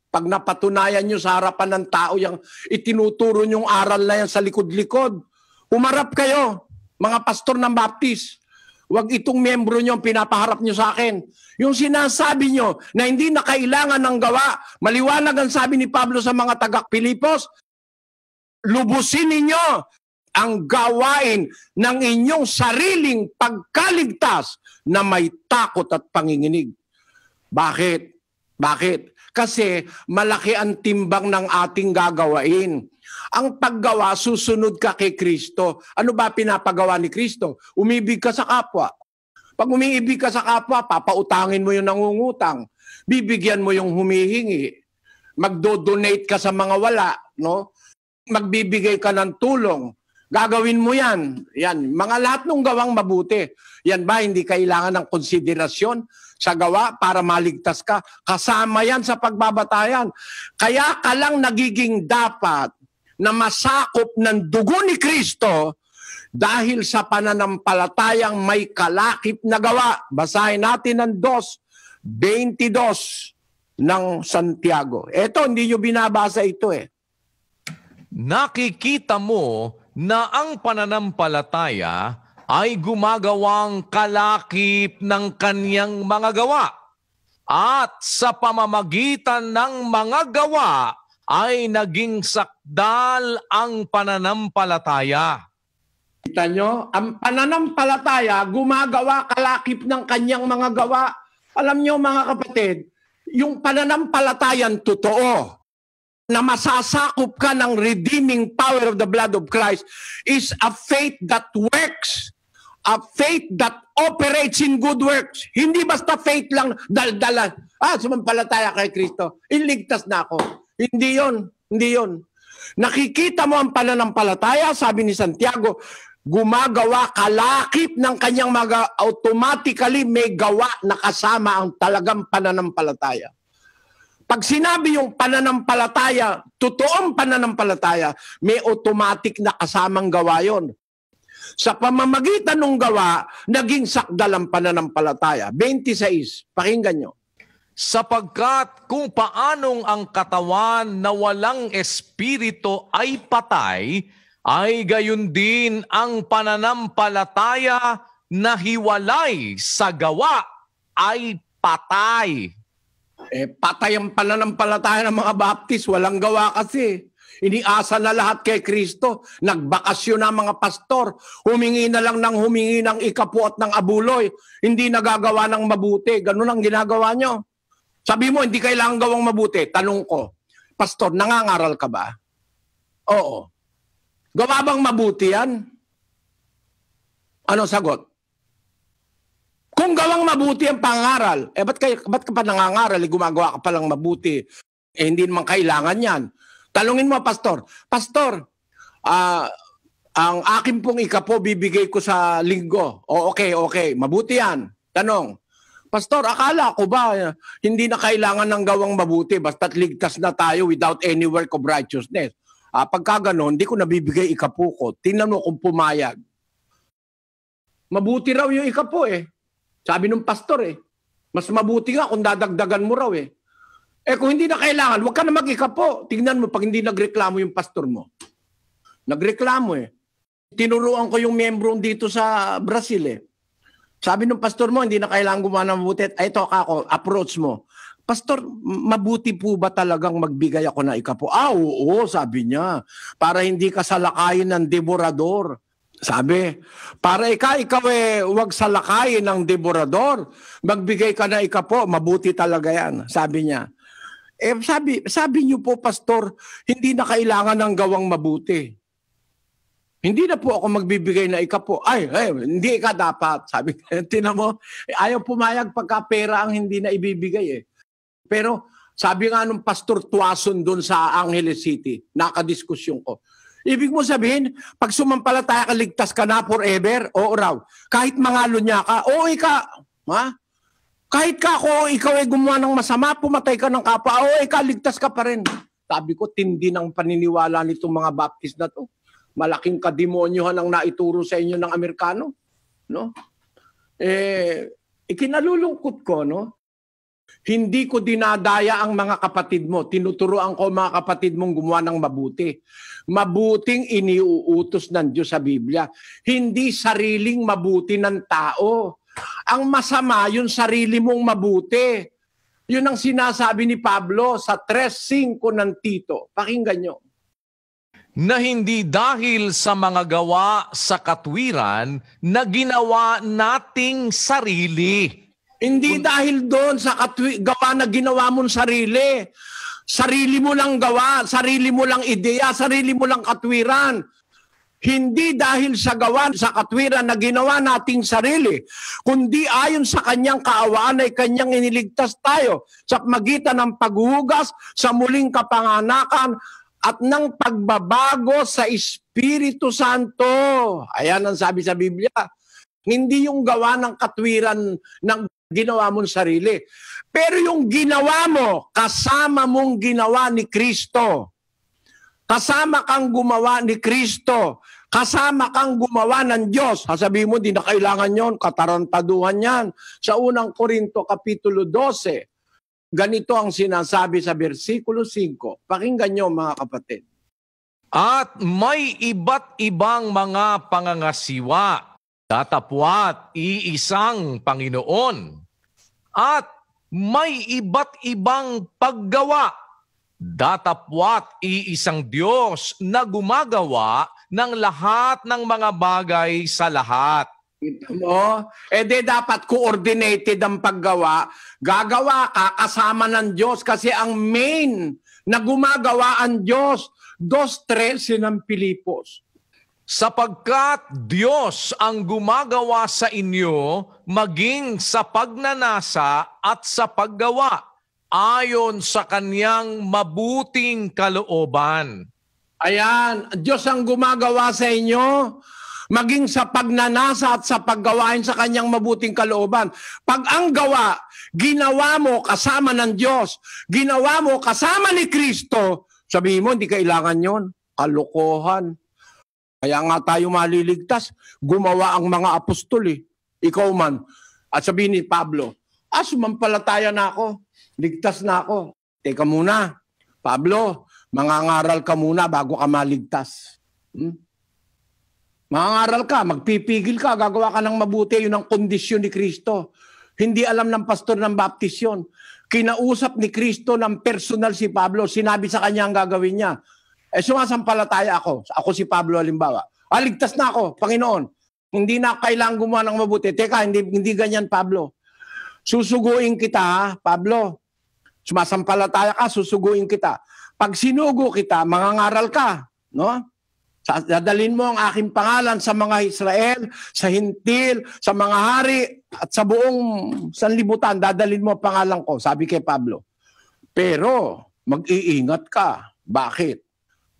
Pag napatunayan nyo sa harapan ng tao, yung itinuturo nyong aral na yan sa likod-likod, umarap kayo, mga pastor ng Baptist. Huwag itong membro nyo ang pinapaharap nyo sa akin. Yung sinasabi nyo na hindi na kailangan ng gawa, maliwanag ang sabi ni Pablo sa mga taga-Pilipos, lubusin ninyo ang gawain ng inyong sariling pagkaligtas na may takot at panginginig. Bakit? Bakit? Kasi malaki ang timbang ng ating gagawain. Ang paggawa, susunod ka kay Kristo. Ano ba pinapagawa ni Kristo? Umibig ka sa kapwa. Pag umiibig ka sa kapwa, papautangin mo yung nangungutang. Bibigyan mo yung humihingi. Magdo-donate ka sa mga wala. No? Magbibigay ka ng tulong. Gagawin mo yan. Yan. Mga lahat ng gawang mabuti. Yan ba hindi kailangan ng konsiderasyon sa gawa para maligtas ka? Kasama yan sa pagbabatayan. Kaya ka lang nagiging dapat na masakop ng dugo ni Kristo dahil sa pananampalatayang may kalakip na gawa. Basahin natin ang 2:22 ng Santiago. Ito, hindi nyo binabasa ito eh. Nakikita mo na ang pananampalataya ay gumagawang kalakip ng kanyang mga gawa. At sa pamamagitan ng mga gawa ay naging sakdal ang pananampalataya. Kita nyo, ang pananampalataya gumagawa kalakip ng kanyang mga gawa. Alam nyo mga kapatid, yung pananampalatayan totoo, na masasakop ka ng redeeming power of the blood of Christ is a faith that works. A faith that operates in good works. Hindi basta faith lang, daldalan. Sumampalataya kay Kristo. Iligtas na ako. Hindi yon. Hindi yon. Nakikita mo ang pananampalataya, sabi ni Santiago, gumagawa kalakip ng kanyang mga automatically may gawa na kasama ang talagang pananampalataya. Pag sinabi yung pananampalataya, totoong pananampalataya, may automatic na kasamang gawa yon. Sa pamamagitan ng gawa, naging sakdal ang pananampalataya. 26, pakinggan nyo. Sapagkat kung paanong ang katawan na walang espiritu ay patay, ay gayon din ang pananampalataya na hiwalay sa gawa ay patay. Patay ang pananampalataya ng mga Baptist, walang gawa kasi. Iniasa na lahat kay Kristo. Nagbakasyon na mga pastor. Humingi na lang ng humingi ng ikapu at ng abuloy. Hindi nagagawa ng mabuti. Ganun ang ginagawa nyo. Sabi mo, hindi kailangan gawang mabuti. Tanong ko, pastor, nangangaral ka ba? Oo. Gawa bang mabuti yan? Ano sagot? Kung gawang mabuti ang pangaral, ba't ka pa nangangaral? Gumagawa ka palang mabuti. Hindi naman kailangan yan. Talungin mo, pastor. Pastor, ang akin pong ikapo bibigay ko sa linggo. Okay. Mabuti yan. Tanong, pastor, akala ko ba hindi na kailangan ng gawang mabuti basta't ligtas na tayo without any work of righteousness? Pagka ganon, hindi ko nabibigay ikapo ko. Tingnan mo kung pumayag. Mabuti raw yung ikapo Sabi ng pastor Mas mabuti nga kung dadagdagan mo raw kung hindi na kailangan, huwag ka na mag-ikapo. Tingnan mo pag hindi nagreklamo yung pastor mo. Nagreklamo Tinuruan ko yung miyembro dito sa Brazil Sabi ng pastor mo, hindi na kailangan gumawa ng mabuti. Ito ako, approach mo. Pastor, mabuti po ba talagang magbigay ako na ikapo? Oo, sabi niya. Para hindi ka salakayin ng devorador. Sabi, para ikaw huwag salakayin ng devorador. Magbigay ka na ikapo, mabuti talaga yan. Sabi niya. Sabi niyo po, pastor, hindi na kailangan ng gawang mabuti. Hindi na po ako magbibigay na ikapo. Hindi ka dapat. Sabi, tinan mo, ayaw pumayag pagka pera ang hindi na ibibigay Pero sabi nga nung pastor Tuason doon sa Angeles City, nakadiskusyon ko. Ibig mo sabihin, pag sumampalataya ka, ligtas ka na forever? Oo raw. Kahit mangalo niya ka, kahit ikaw ay gumawa ng masama, pumatay ka ng kapwa, ligtas ka pa rin. Sabi ko, tindi ng paniniwala nitong mga Baptist na to. Malaking kademonyohan ang naituro sa inyo ng Amerikano. No? Ikinalulungkot ko, hindi ko dinadaya ang mga kapatid mo. Tinuturoan ko mga kapatid mong gumawa ng mabuti. Mabuting iniuutos ng Diyos sa Biblia. Hindi sariling mabuti ng tao. Ang masama, yung sarili mong mabuti. Yun ang sinasabi ni Pablo sa 3:5 ng Tito. Pakinggan nyo. Na hindi dahil sa mga gawa sa katwiran na ginawa nating sarili. Hindi dahil doon sa gawa na ginawa mong sarili. Sarili mo lang gawa, sarili mo lang ideya, sarili mo lang katwiran. Hindi dahil sa gawa sa katwiran na ginawa nating sarili, kundi ayon sa kanyang kaawaan ay kanyang iniligtas tayo sa magitan ng paghuhugas sa muling kapanganakan at ng pagbabago sa Espiritu Santo. Ayan ang sabi sa Biblia. Hindi yung gawa ng katwiran ng ginawa mong sarili. Pero yung ginawa mo, kasama mong ginawa ni Kristo. Kasama kang gumawa ni Kristo. Kasama kang gumawa ng Diyos. Sasabihin mo, di na kailangan yon, katarantaduhan yan. Sa unang Korinto, Kapitulo 12, ganito ang sinasabi sa versikulo 5. Pakinggan nyo mga kapatid. At may iba't ibang mga pangangasiwa, datapwat iisang Panginoon. At may iba't ibang paggawa, datapwat iisang Diyos na gumagawa ng lahat ng mga bagay sa lahat. Mo, dapat coordinated ang paggawa. Gagawa ka kasama ng Diyos kasi ang main na gumagawa ang Diyos. 2:13 ng Pilipos. Sapagkat Diyos ang gumagawa sa inyo maging sa pagnanasa at sa paggawa ayon sa kanyang mabuting kalooban. Ayan, Diyos ang gumagawa sa inyo maging sa pagnanasa at sa paggawain sa kanyang mabuting kalooban. Pag ang gawa, ginawa mo kasama ng Diyos, ginawa mo kasama ni Kristo, sabihin mo, hindi kailangan yon. Kalokohan. Kaya nga tayo maliligtas, gumawa ang mga apostol Ikaw man. At sabihin ni Pablo, sumampalataya na ako, ligtas na ako. Teka muna, Pablo, mangangaral ka muna bago ka maligtas. Mangangaral ka, magpipigil ka, gagawa ka ng mabuti, yun ang kondisyon ni Kristo. Hindi alam ng pastor ng Baptist yun. Kinausap ni Kristo ng personal si Pablo. Sinabi sa kanya ang gagawin niya. Sumasampalataya ako. Ako si Pablo halimbawa. Ligtas na ako, Panginoon. Hindi na kailangan gumawa ng mabuti. Teka, hindi ganyan, Pablo. Susuguin kita, ha, Pablo. Sumasampalataya ka, susuguin kita. Pag sinugo kita, mangangaral ka. No? Dadalhin mo ang aking pangalan sa mga Israel, sa Hintil, sa mga hari, at sa buong sanlibutan, dadalhin mo ang pangalan ko, sabi kay Pablo. Pero, mag-iingat ka. Bakit?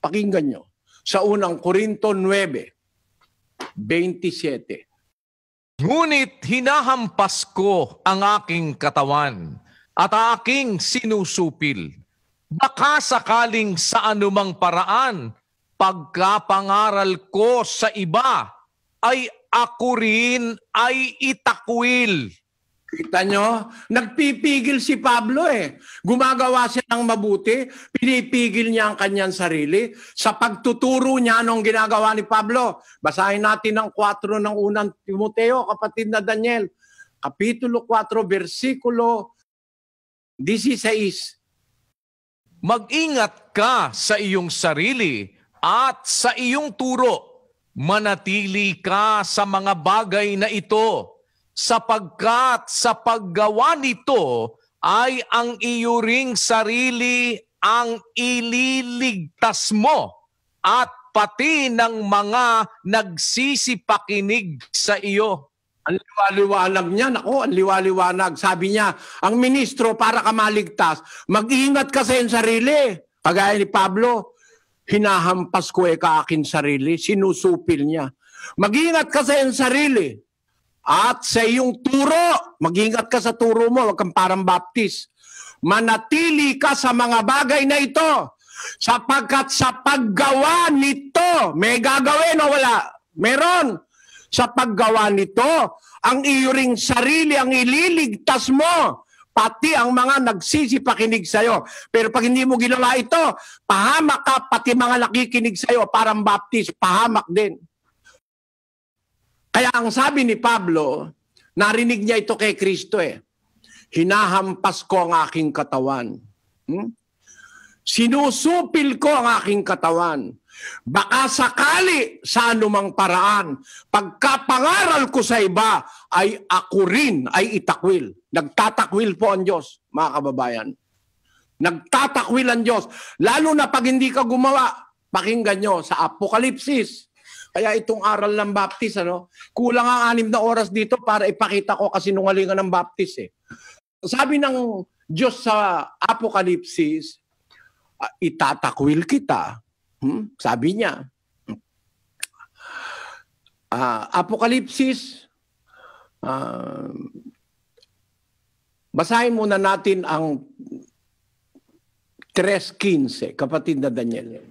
Pakinggan nyo. Sa unang Korinto 9:27. Ngunit hinahampas ko ang aking katawan at aking sinusupil. Baka sakaling sa anumang paraan, pagkapangaral ko sa iba, ay ako rin ay itakwil. Kita nyo? Nagpipigil si Pablo eh. Gumagawa siya ng mabuti, pinipigil niya ang kanyang sarili sa pagtuturo niya anong ginagawa ni Pablo. Basahin natin ang 4 ng unang Timoteo, kapatid na Daniel. Kapitulo 4, versikulo 16. Mag-ingat ka sa iyong sarili at sa iyong turo. Manatili ka sa mga bagay na ito, sapagkat sa paggawa nito ay ang iyo ring sarili ang ililigtas mo at pati ng mga nagsisipakinig sa iyo. Ang liwaliwanag niya, ang liwaliwanag. Sabi niya, ang ministro para ka maligtas, mag-ingat ka sa iyong sarili. Kagaya ni Pablo, hinahampas ko ka akin sarili, sinusupil niya. Mag-ingat ka sa iyong sarili. At sa iyong turo, mag-ingat ka sa turo mo, huwag kang parang baptist. Manatili ka sa mga bagay na ito, sapagkat sa paggawa nito, may gagawin o wala? Meron. Sa paggawa nito, ang iyo ring sarili ang ililigtas mo, pati ang mga nagsisipakinig sa'yo. Pero pag hindi mo ginawa ito, pahamak ka, pati mga nakikinig sa'yo, parang baptist, pahamak din. Kaya ang sabi ni Pablo, narinig niya ito kay Kristo eh. Hinahampas ko ang aking katawan. Sinusupil ko ang aking katawan. Baka sakali sa anumang paraan, pagkapangaral ko sa iba, ay ako rin ay itakwil. Nagtatakwil po ang Diyos, mga kababayan. Nagtatakwil ang Diyos. Lalo na pag hindi ka gumawa, pakinggan nyo sa Apokalipsis. Kaya itong aral ng Baptist, kulang ang 6 na oras dito para ipakita ko kasinungalingan ng Baptist eh. Sabi ng Diyos sa Apokalipsis, itatakwil kita. Sabi niya. Apokalipsis, basahin muna natin ang 3:15, kapatid na Daniel.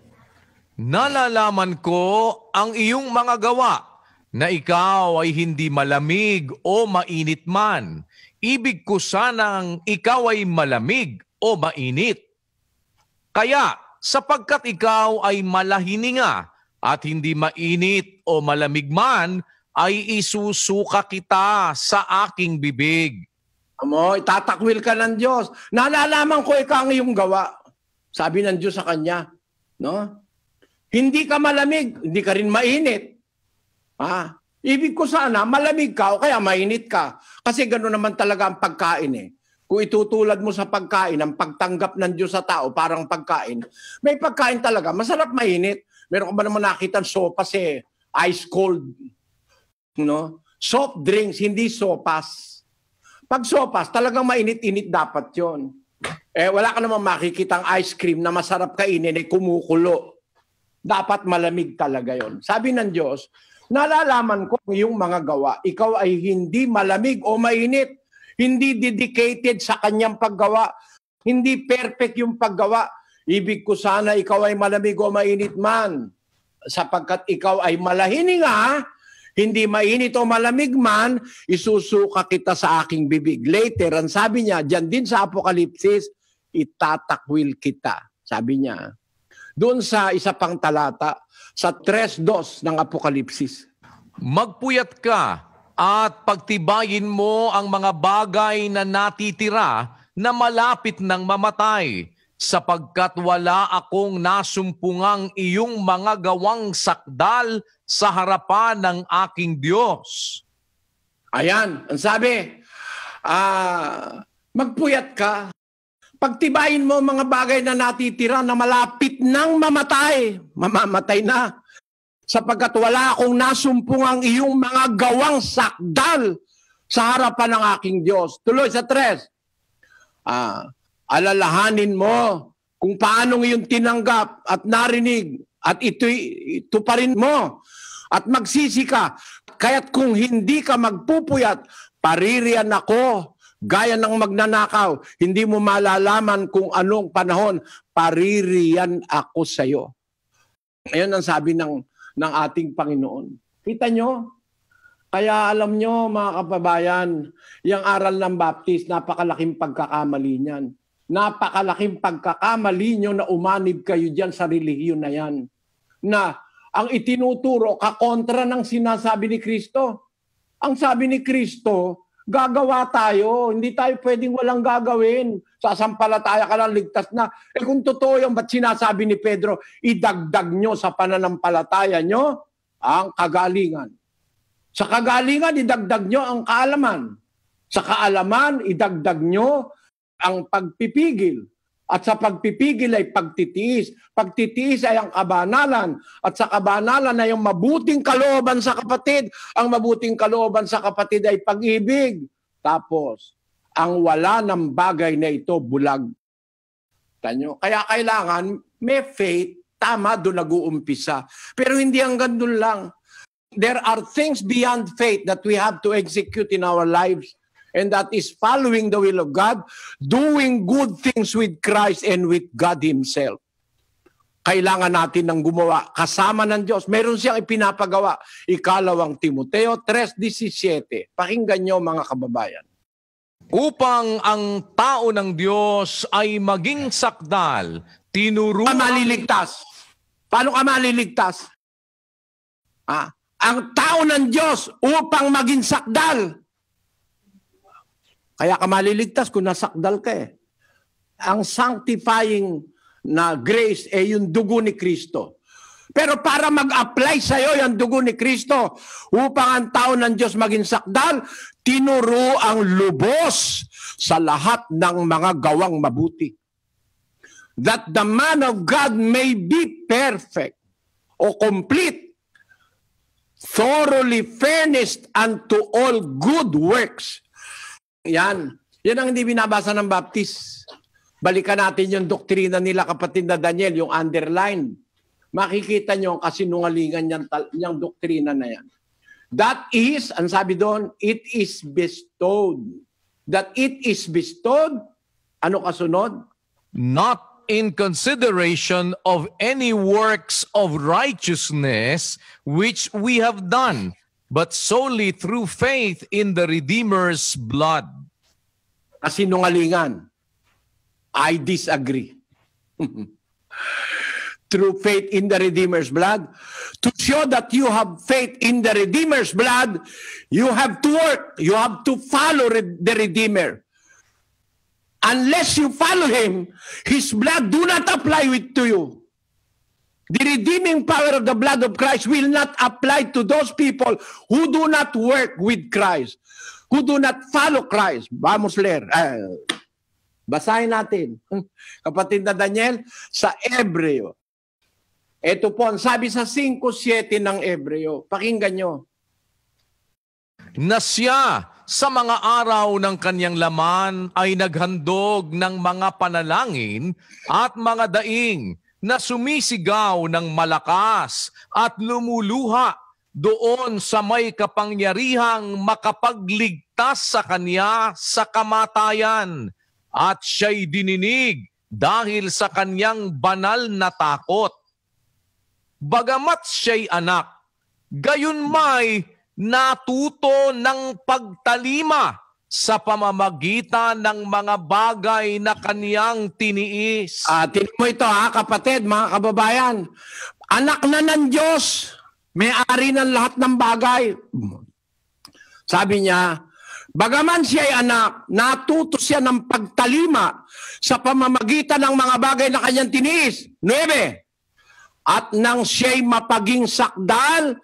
Nalalaman ko ang iyong mga gawa, na ikaw ay hindi malamig o mainit man. Ibig ko sanang ikaw ay malamig o mainit. Kaya, sapagkat ikaw ay malahininga at hindi mainit o malamig man, ay isusuka kita sa aking bibig. Itatakwil ka ng Diyos. Nalalaman ko ikaw ang iyong gawa. Sabi ng Diyos sa kanya, no? Hindi ka malamig, hindi ka rin mainit. Ibig ko sana, malamig ka o kaya mainit ka. Kasi gano'n naman talaga ang pagkain eh. Kung itutulad mo sa pagkain, ang pagtanggap ng Diyos sa tao, parang pagkain. May pagkain talaga, masarap mainit. Meron ka ba naman nakita sopas ice cold? Soft drinks, hindi sopas. Pag sopas, talagang mainit-init dapat yon. Wala ka naman makikitang ice cream na masarap kainin kumukulo. Dapat malamig talaga yon. Sabi ng Diyos, nalalaman ko yung mga gawa. Ikaw ay hindi malamig o mainit. Hindi dedicated sa kanyang paggawa. Hindi perfect yung paggawa. Ibig ko sana ikaw ay malamig o mainit man. Sapagkat ikaw ay malahininga, hindi mainit o malamig man, isusuka kita sa aking bibig. Later, ang sabi niya, dyan din sa Apokalipsis, itatakwil kita. Sabi niya. Doon sa isa pang talata, sa 3:2 ng Apokalipsis. Magpuyat ka at pagtibayin mo ang mga bagay na natitira na malapit ng mamatay, sapagkat wala akong nasumpungang iyong mga gawang sakdal sa harapan ng aking Diyos. Ayan, ang sabi, magpuyat ka. Pagtibayin mo mga bagay na natitira na malapit ng mamatay. Mamamatay na. Sapagkat wala akong nasumpungang iyong mga gawang sakdal sa harapan ng aking Diyos. Tuloy sa 3. Alalahanin mo kung paano iyong tinanggap at narinig at ito pa rin mo at magsisi ka. Kaya't kung hindi ka magpupuyat, paririyan ako gaya ng magnanakaw. Hindi mo malalaman kung anong panahon, paririyan ako sa iyo. Ayun ang sabi ng ating Panginoon. Kita nyo? Kaya alam nyo mga kababayan, yung aral ng Baptist, napakalaking pagkakamali niyan. Napakalaking pagkakamali nyo na umanib kayo dyan sa relihiyon na yan. Na ang itinuturo kakontra ng sinasabi ni Kristo. Ang sabi ni Kristo, gagawa tayo. Hindi tayo pwedeng walang gagawin. Sasampalataya ka lang, ligtas na. Kung totoo yung ba't sinasabi ni Pedro, idagdag nyo sa pananampalataya nyo ang kagalingan. Sa kagalingan, idagdag nyo ang kaalaman. Sa kaalaman, idagdag nyo ang pagpipigil. At sa pagpipigil ay pagtitiis. Pagtitiis ay ang kabanalan. At sa kabanalan ay ang mabuting kalooban sa kapatid. Ang mabuting kalooban sa kapatid ay pag-ibig. Tapos, ang wala ng bagay na ito, bulag. Tanyo? Kaya kailangan may faith, tama, doon nag-uumpisa. Pero hindi hanggang doon lang. There are things beyond faith that we have to execute in our lives. And that is following the will of God, doing good things with Christ and with God Himself. Kailangan natin ng gumawa kasama ng Diyos. Meron siyang ipinapagawa. 2 Timoteo 3:17. Pakinggan nyo mga kababayan. Upang ang tao ng Diyos ay maging sakdal, tinuruan... Maliligtas. Paano ka maliligtas? Ang tao ng Diyos upang maging sakdal. Kaya ka maliligtas kung nasakdal ka eh. Ang sanctifying na grace ay yung dugo ni Kristo. Pero para mag-apply sa iyo yung dugo ni Kristo, upang ang tao ng Diyos maging sakdal, tinuro ang lubos sa lahat ng mga gawang mabuti. That the man of God may be perfect o complete, thoroughly furnished unto all good works. Yan. Yan ang hindi binabasa ng Baptist. Balikan natin yung doktrina nila, kapatid na Daniel, yung underline. Makikita nyo ang kasinungalingan niyang doktrina na yan. That is, ang sabi doon, it is bestowed. That it is bestowed, ano kasunod? Not in consideration of any works of righteousness which we have done, but solely through faith in the Redeemer's blood. Kasinungalingan. I disagree. Through faith in the Redeemer's blood. To show that you have faith in the Redeemer's blood, you have to work. You have to follow the Redeemer. Unless you follow Him, His blood do not apply to you. The redeeming power of the blood of Christ will not apply to those people who do not work with Christ, who do not follow Christ. Vamos leer. Basahin natin. Kapatid na Daniel, sa Hebreo. Ito po, ang sabi sa 5:7 ng Hebreo. Pakinggan nyo. Na siya sa mga araw ng kanyang laman ay naghandog ng mga panalangin at mga daing na sumisigaw ng malakas at lumuluha doon sa may kapangyarihang makapagligtas sa kanya sa kamatayan. At siya'y dininig dahil sa kanyang banal na takot. Bagamat siya'y anak, gayon may natuto ng pagtalima sa pamamagitan ng mga bagay na kaniyang tiniis. Tinan mo ito kapatid, mga kababayan. Anak na ng Diyos, may-ari ng lahat ng bagay. Sabi niya, Bagaman siya ay anak, natuto siya ng pagtalima sa pamamagitan ng mga bagay na kanyang tiniis. 9. At nang siya'y mapaging sakdal,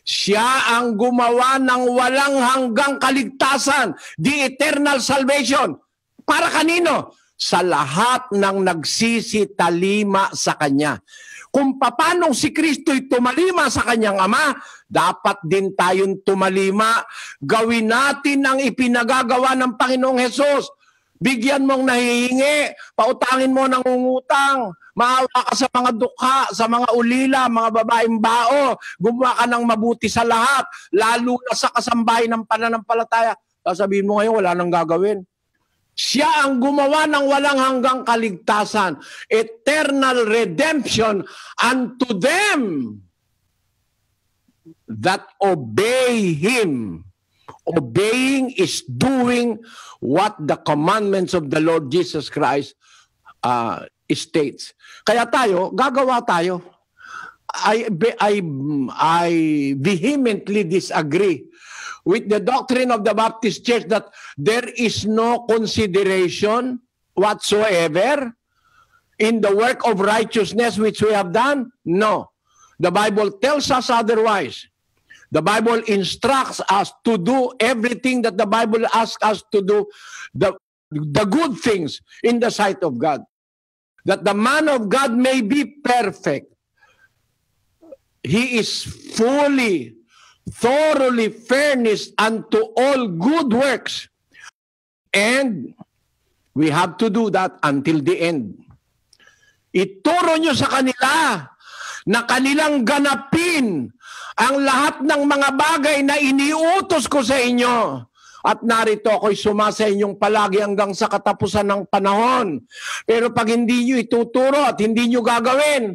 siya ang gumawa ng walang hanggang kaligtasan, the eternal salvation. Para kanino? Sa lahat ng nagsisitalima sa Kanya. Kung paanong si Kristo'y tumalima sa Kanyang Ama, dapat din tayong tumalima. Gawin natin ang ipinagagawa ng Panginoong Hesus. Bigyan mong nahihingi, pautangin mo ng ungutang, maawa ka sa mga dukha, sa mga ulila, mga babaeng bao, gumawa ka ng mabuti sa lahat, lalo na sa kasambahay ng pananampalataya. Sasabihin mo ngayon, wala nang gagawin. Siya ang gumawa ng walang hanggang kaligtasan, eternal redemption unto them that obey Him. Obeying is doing what the commandments of the Lord Jesus Christ states. Kaya tayo, gagawa tayo. I vehemently disagree with the doctrine of the Baptist Church that there is no consideration whatsoever in the work of righteousness which we have done. No. The Bible tells us otherwise. The Bible instructs us to do everything that the Bible asks us to do, the good things in the sight of God. That the man of God may be perfect. He is fully, thoroughly furnished unto all good works. And we have to do that until the end. Ituro nyo sa kanila na kanilang ganapin ang lahat ng mga bagay na iniutos ko sa inyo. At narito ako'y sumasa inyong palagi hanggang sa katapusan ng panahon. Pero pag hindi nyo ituturo at hindi nyo gagawin,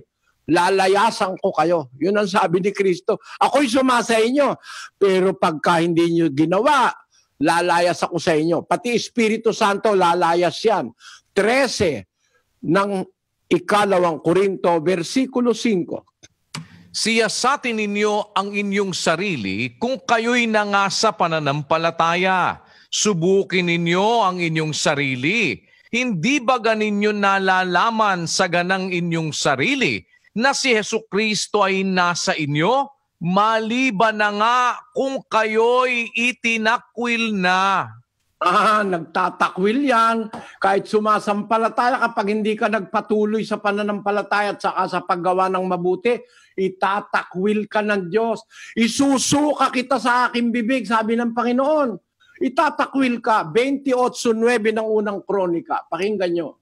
lalayasan ko kayo. Yun ang sabi ni Kristo. Ako'y sumasa inyo. Pero pagka hindi nyo ginawa, lalayas ako sa inyo. Pati Espiritu Santo, lalayas yan. 13 ng 2 Korinto, versikulo 5. Siyasatin ninyo ang inyong sarili kung kayo'y nangasa pananampalataya. Subukin ninyo ang inyong sarili. Hindi ba ganinyo nalalaman sa ganang inyong sarili na si Hesukristo ay nasa inyo? Maliban na nga kung kayo'y itinakwil na. Nagtatakwil yan. Kahit sumasampalataya, kapag hindi ka nagpatuloy sa pananampalataya at saka sa paggawa ng mabuti, itatakwil ka ng Diyos. Isusuka kita sa aking bibig, sabi ng Panginoon. Itatakwil ka. 28:9 ng unang kronika. Pakinggan nyo.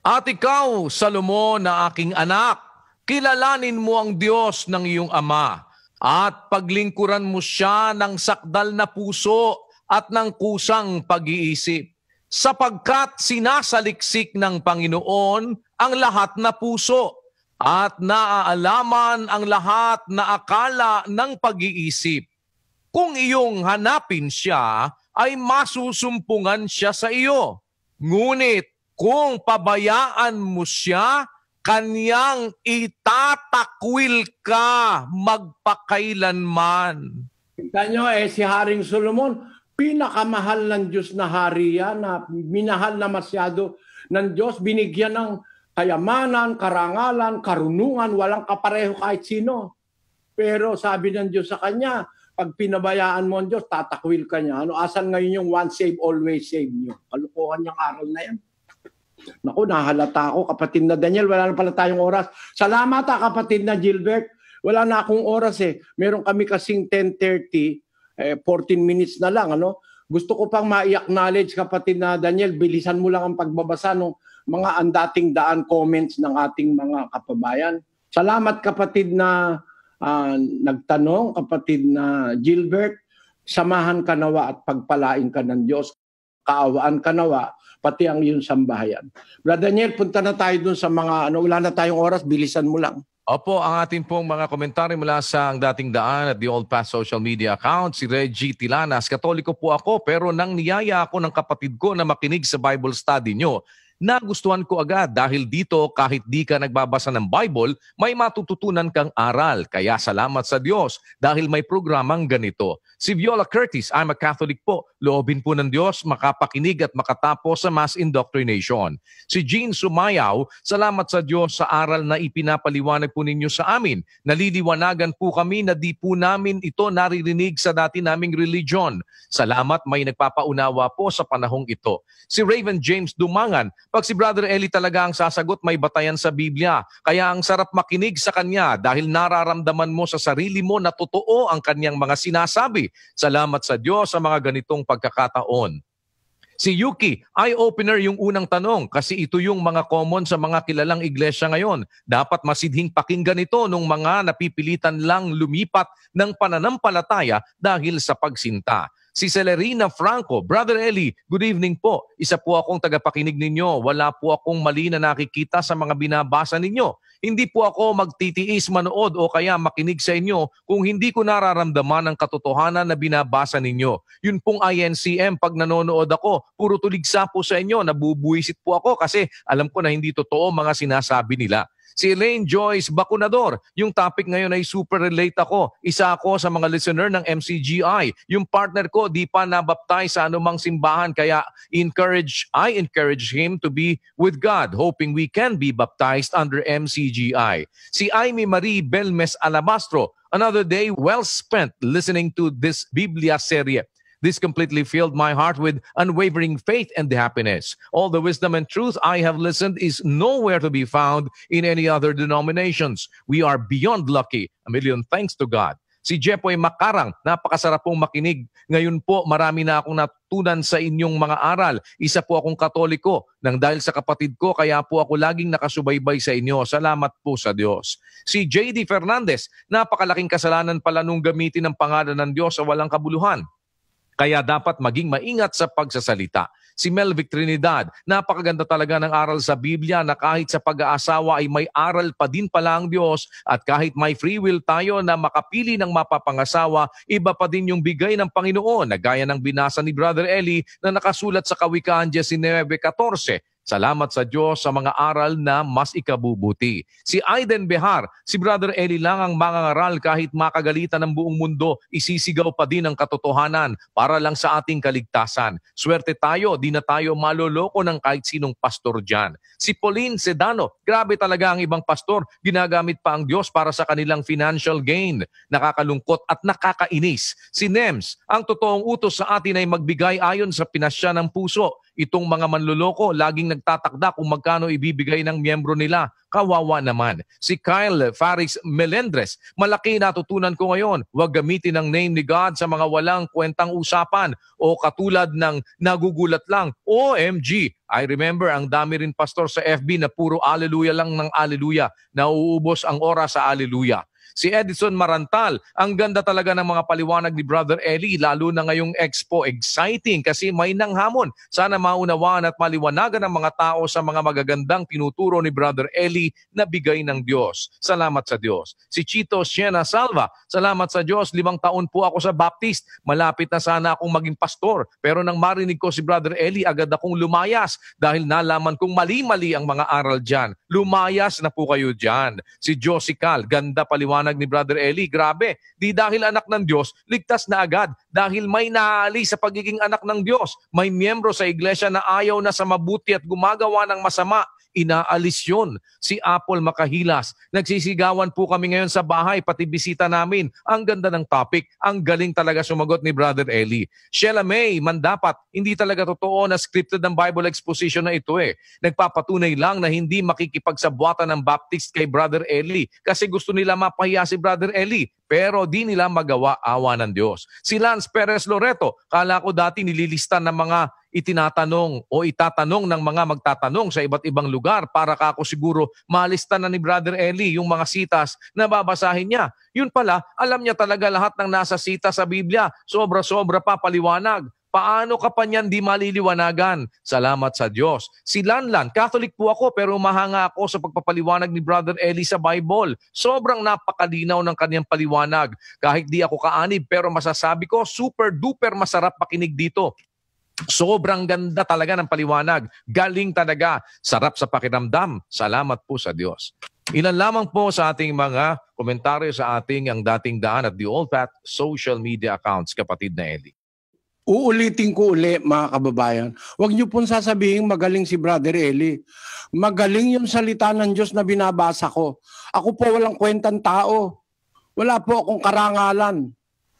At ikaw, Salomon na aking anak, kilalanin mo ang Diyos ng iyong ama at paglingkuran mo siya ng sakdal na puso at ng kusang pag-iisip, sapagkat sinasaliksik ng Panginoon ang lahat na puso at naaalaman ang lahat na akala ng pag-iisip. Kung iyong hanapin siya, ay masusumpungan siya sa iyo. Ngunit kung pabayaan mo siya, kanyang itatakwil ka magpakailanman. Kita nyo si Haring Solomon, pinakamahal ng Diyos na hari yan, na minahal na masyado ng Diyos, binigyan ng kayamanan, karangalan, karunungan, walang kapareho kahit sino. Pero sabi ng Diyos sa kanya, pag pinabayaan mo ang Diyos, tatakwil ka niya. Asan ngayon yung once save, always save niyo? Kalukuhan niyang aral na yan. Naku, nahalata ako, kapatid na Daniel, wala na pala tayong oras. Salamat kapatid na Gilbert. Wala na akong oras Meron kami kasing 10:30, 14 minutes na lang. Gusto ko pang ma-acknowledge kapatid na Daniel, bilisan mo lang ang pagbabasa ng mga andating daan comments ng ating mga kababayan. Salamat kapatid na nagtanong, kapatid na Gilbert. Samahan ka nawa at pagpalain ka ng Diyos. Kaawaan ka nawa, pati ang iyong sambahayan. Brother Daniel, punta na tayo dun sa mga, wala na tayong oras, bilisan mo lang. Opo, ang ating pong mga komentaryo mula sa ang dating daan at the Old Past social media account, si Reggie Tilanas. Katoliko po ako pero nang niyaya ako ng kapatid ko na makinig sa Bible study nyo, Nagustuhan ko agad dahil dito kahit di ka nagbabasa ng Bible, may matututunan kang aral. Kaya salamat sa Diyos dahil may programang ganito. Si Viola Curtis, I'm a Catholic po. Loobin po ng Diyos makapakinig at makatapos sa mass indoctrination. Si Jean Sumayaw, salamat sa Diyos sa aral na ipinapaliwanag po ninyo sa amin. Naliliwanagan po kami na di po namin ito naririnig sa dati naming religion. Salamat, may nagpapaunawa po sa panahong ito. Si Raven James Dumangan, pag si Brother Eli talaga ang sasagot, may batayan sa Biblia. Kaya ang sarap makinig sa kanya dahil nararamdaman mo sa sarili mo na totoo ang kanyang mga sinasabi. Salamat sa Diyos sa mga ganitong pagkakataon. Si Yuki, eye-opener yung unang tanong kasi ito yung mga common sa mga kilalang iglesia ngayon. Dapat masidhing pakinggan ito nung mga napipilitan lang lumipat ng pananampalataya dahil sa pagsinta. Si Celerina Franco, Brother Eli, good evening po. Isa po akong tagapakinig ninyo. Wala po akong mali na nakikita sa mga binabasa ninyo. Hindi po ako magtitiis manood o kaya makinig sa inyo kung hindi ko nararamdaman ang katotohanan na binabasa ninyo. Yun pong INCM, pag nanonood ako, puro tuligsa po sa inyo. Nabubuisit po ako kasi alam ko na hindi totoo mga sinasabi nila. Si Elaine Joyce Bacunador, yung topic ngayon ay super relate ako. Isa ako sa mga listener ng MCGI. Yung partner ko di pa nabaptize sa anumang simbahan kaya I encourage him to be with God, hoping we can be baptized under MCGI. Si Aimee Marie Belmes Alabastro, another day well spent listening to this Biblia serie. This completely filled my heart with unwavering faith and happiness. All the wisdom and truth I have listened is nowhere to be found in any other denominations. We are beyond lucky. A million thanks to God. Si Jepoy Makarang, napakasarap pong makinig. Ngayon po, marami na akong natutunan sa inyong mga aral. Isa po akong Katoliko nang dahil sa kapatid ko, kaya po ako laging nakasubaybay sa inyo. Salamat po sa Diyos. Si J.D. Fernandez, napakalaking kasalanan pala nung gamitin ang pangalan ng Diyos sa walang kabuluhan. Kaya dapat maging maingat sa pagsasalita. Si Melvic Trinidad, napakaganda talaga ng aral sa Biblia na kahit sa pag-aasawa ay may aral pa din pala ang Diyos at kahit may free will tayo na makapili ng mapapangasawa, iba pa din yung bigay ng Panginoon na gaya ng binasa ni Brother Eli na nakasulat sa Kawikaan 19:14. Salamat sa Diyos sa mga aral na mas ikabubuti. Si Aiden Behar, si Brother Eli lang ang mangangaral kahit makagalitan ng buong mundo, isisigaw pa din ang katotohanan para lang sa ating kaligtasan. Swerte tayo, di na tayo maloloko ng kahit sinong pastor dyan. Si Pauline Sedano, grabe talaga ang ibang pastor, ginagamit pa ang Diyos para sa kanilang financial gain. Nakakalungkot at nakakainis. Si Nems, ang totoong utos sa atin ay magbigay ayon sa pinasya ng puso. Itong mga manloloko, laging nagtatakda kung magkano ibibigay ng miyembro nila. Kawawa naman. Si Kyle Faris Melendres, malaki natutunan ko ngayon. Huwag gamitin ang name ni God sa mga walang kwentang usapan o katulad ng nagugulat lang. OMG! I remember ang dami rin pastor sa FB na puro alleluia lang ng alleluia. Nauubos ang oras sa alleluia. Si Edison Marantal, ang ganda talaga ng mga paliwanag ni Brother Eli, lalo na ngayong Expo. Exciting kasi may nanghamon. Sana maunawaan at maliwanagan ng mga tao sa mga magagandang tinuturo ni Brother Eli na bigay ng Diyos. Salamat sa Diyos. Si Chito Siena Salva, salamat sa Diyos, 5 taon po ako sa Baptist. Malapit na sana akong maging pastor. Pero nang marinig ko si Brother Eli, agad akong lumayas dahil nalaman kong mali-mali ang mga aral dyan. Lumayas na po kayo dyan. Si Josie Cal, ganda paliwanag ni Brother Eli, grabe, di dahil anak ng Diyos, ligtas na agad dahil may naaalis sa pagiging anak ng Diyos. May miyembro sa iglesia na ayaw na sa mabuti at gumagawa ng masama. Inaalis yun. Si Apple Makahilas, nagsisigawan po kami ngayon sa bahay, pati bisita namin. Ang ganda ng topic, ang galing talaga sumagot ni Brother Eli. Sheila May, Mandapat, hindi talaga totoo na scripted ng Bible exposition na ito eh. Nagpapatunay lang na hindi makikipagsabwatan ng Baptist kay Brother Eli kasi gusto nila mapahiya si Brother Eli. Pero di nila magawa, awa ng Diyos. Si Lance Perez Loreto, kala ko dati nililistan ng mga itinatanong o itatanong ng mga magtatanong sa iba't ibang lugar para kako siguro malista na ni Brother Eli yung mga sitas na babasahin niya. Yun pala, alam niya talaga lahat ng nasa sita sa Biblia. Sobra-sobra pa paliwanag. Paano ka pa niyan di maliliwanagan? Salamat sa Diyos. Si Lanlan, Catholic po ako pero umahanga ako sa pagpapaliwanag ni Brother Eli sa Bible. Sobrang napakalinaw ng kanyang paliwanag. Kahit di ako kaanib pero masasabi ko super duper masarap makinig dito. Sobrang ganda talaga ng paliwanag. Galing talaga. Sarap sa pakiramdam. Salamat po sa Diyos. Ilan lamang po sa ating mga komentaryo sa ating ang dating daan at the Old Path social media accounts, kapatid na Eli. Uulitin ko uli, mga kababayan. Huwag niyo pong sasabihin magaling si Brother Eli. Magaling yung salita ng Diyos na binabasa ko. Ako po walang kwentang tao. Wala po akong karangalan.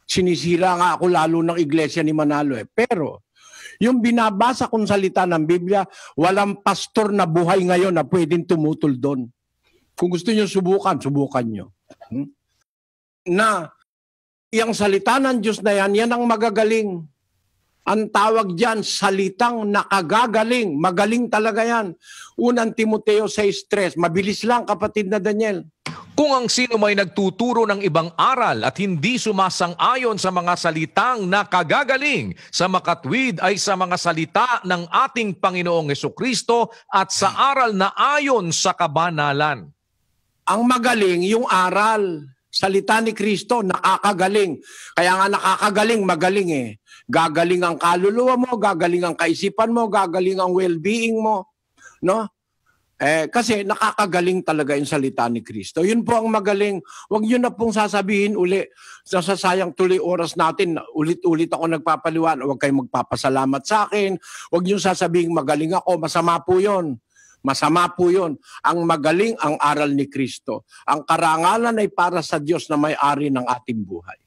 Sinisira nga ako lalo ng iglesia ni Manalo eh. Pero yung binabasa kong salita ng Biblia, walang pastor na buhay ngayon na pwedeng tumutol doon. Kung gusto niyo subukan, subukan niyo. Na yung salita ng Diyos na yan ang magagaling. Ang tawag diyan, salitang nakagagaling. Magaling talaga yan. Unang Timoteo 6:3. Mabilis lang, kapatid na Daniel. Kung ang sino may nagtuturo ng ibang aral at hindi sumasang-ayon sa mga salitang nakagagaling, sa makatwid ay sa mga salita ng ating Panginoong Hesukristo at sa aral na ayon sa kabanalan. Ang magaling, yung aral. Salita ni Kristo, nakakagaling. Kaya nga nakakagaling, magaling eh. Gagaling ang kaluluwa mo, gagaling ang kaisipan mo, gagaling ang well-being mo. No? Kasi nakakagaling talaga yung salita ni Kristo. Yun po ang magaling. Huwag nyo na pong sasabihin uli. Nasasayang tuloy oras natin. Ulit-ulit ako nagpapaliwan. Huwag kayong magpapasalamat sa akin. Huwag nyo sasabihin magaling ako. Masama po yun. Masama po yun. Ang magaling ang aral ni Kristo. Ang karangalan ay para sa Diyos na may-ari ng ating buhay.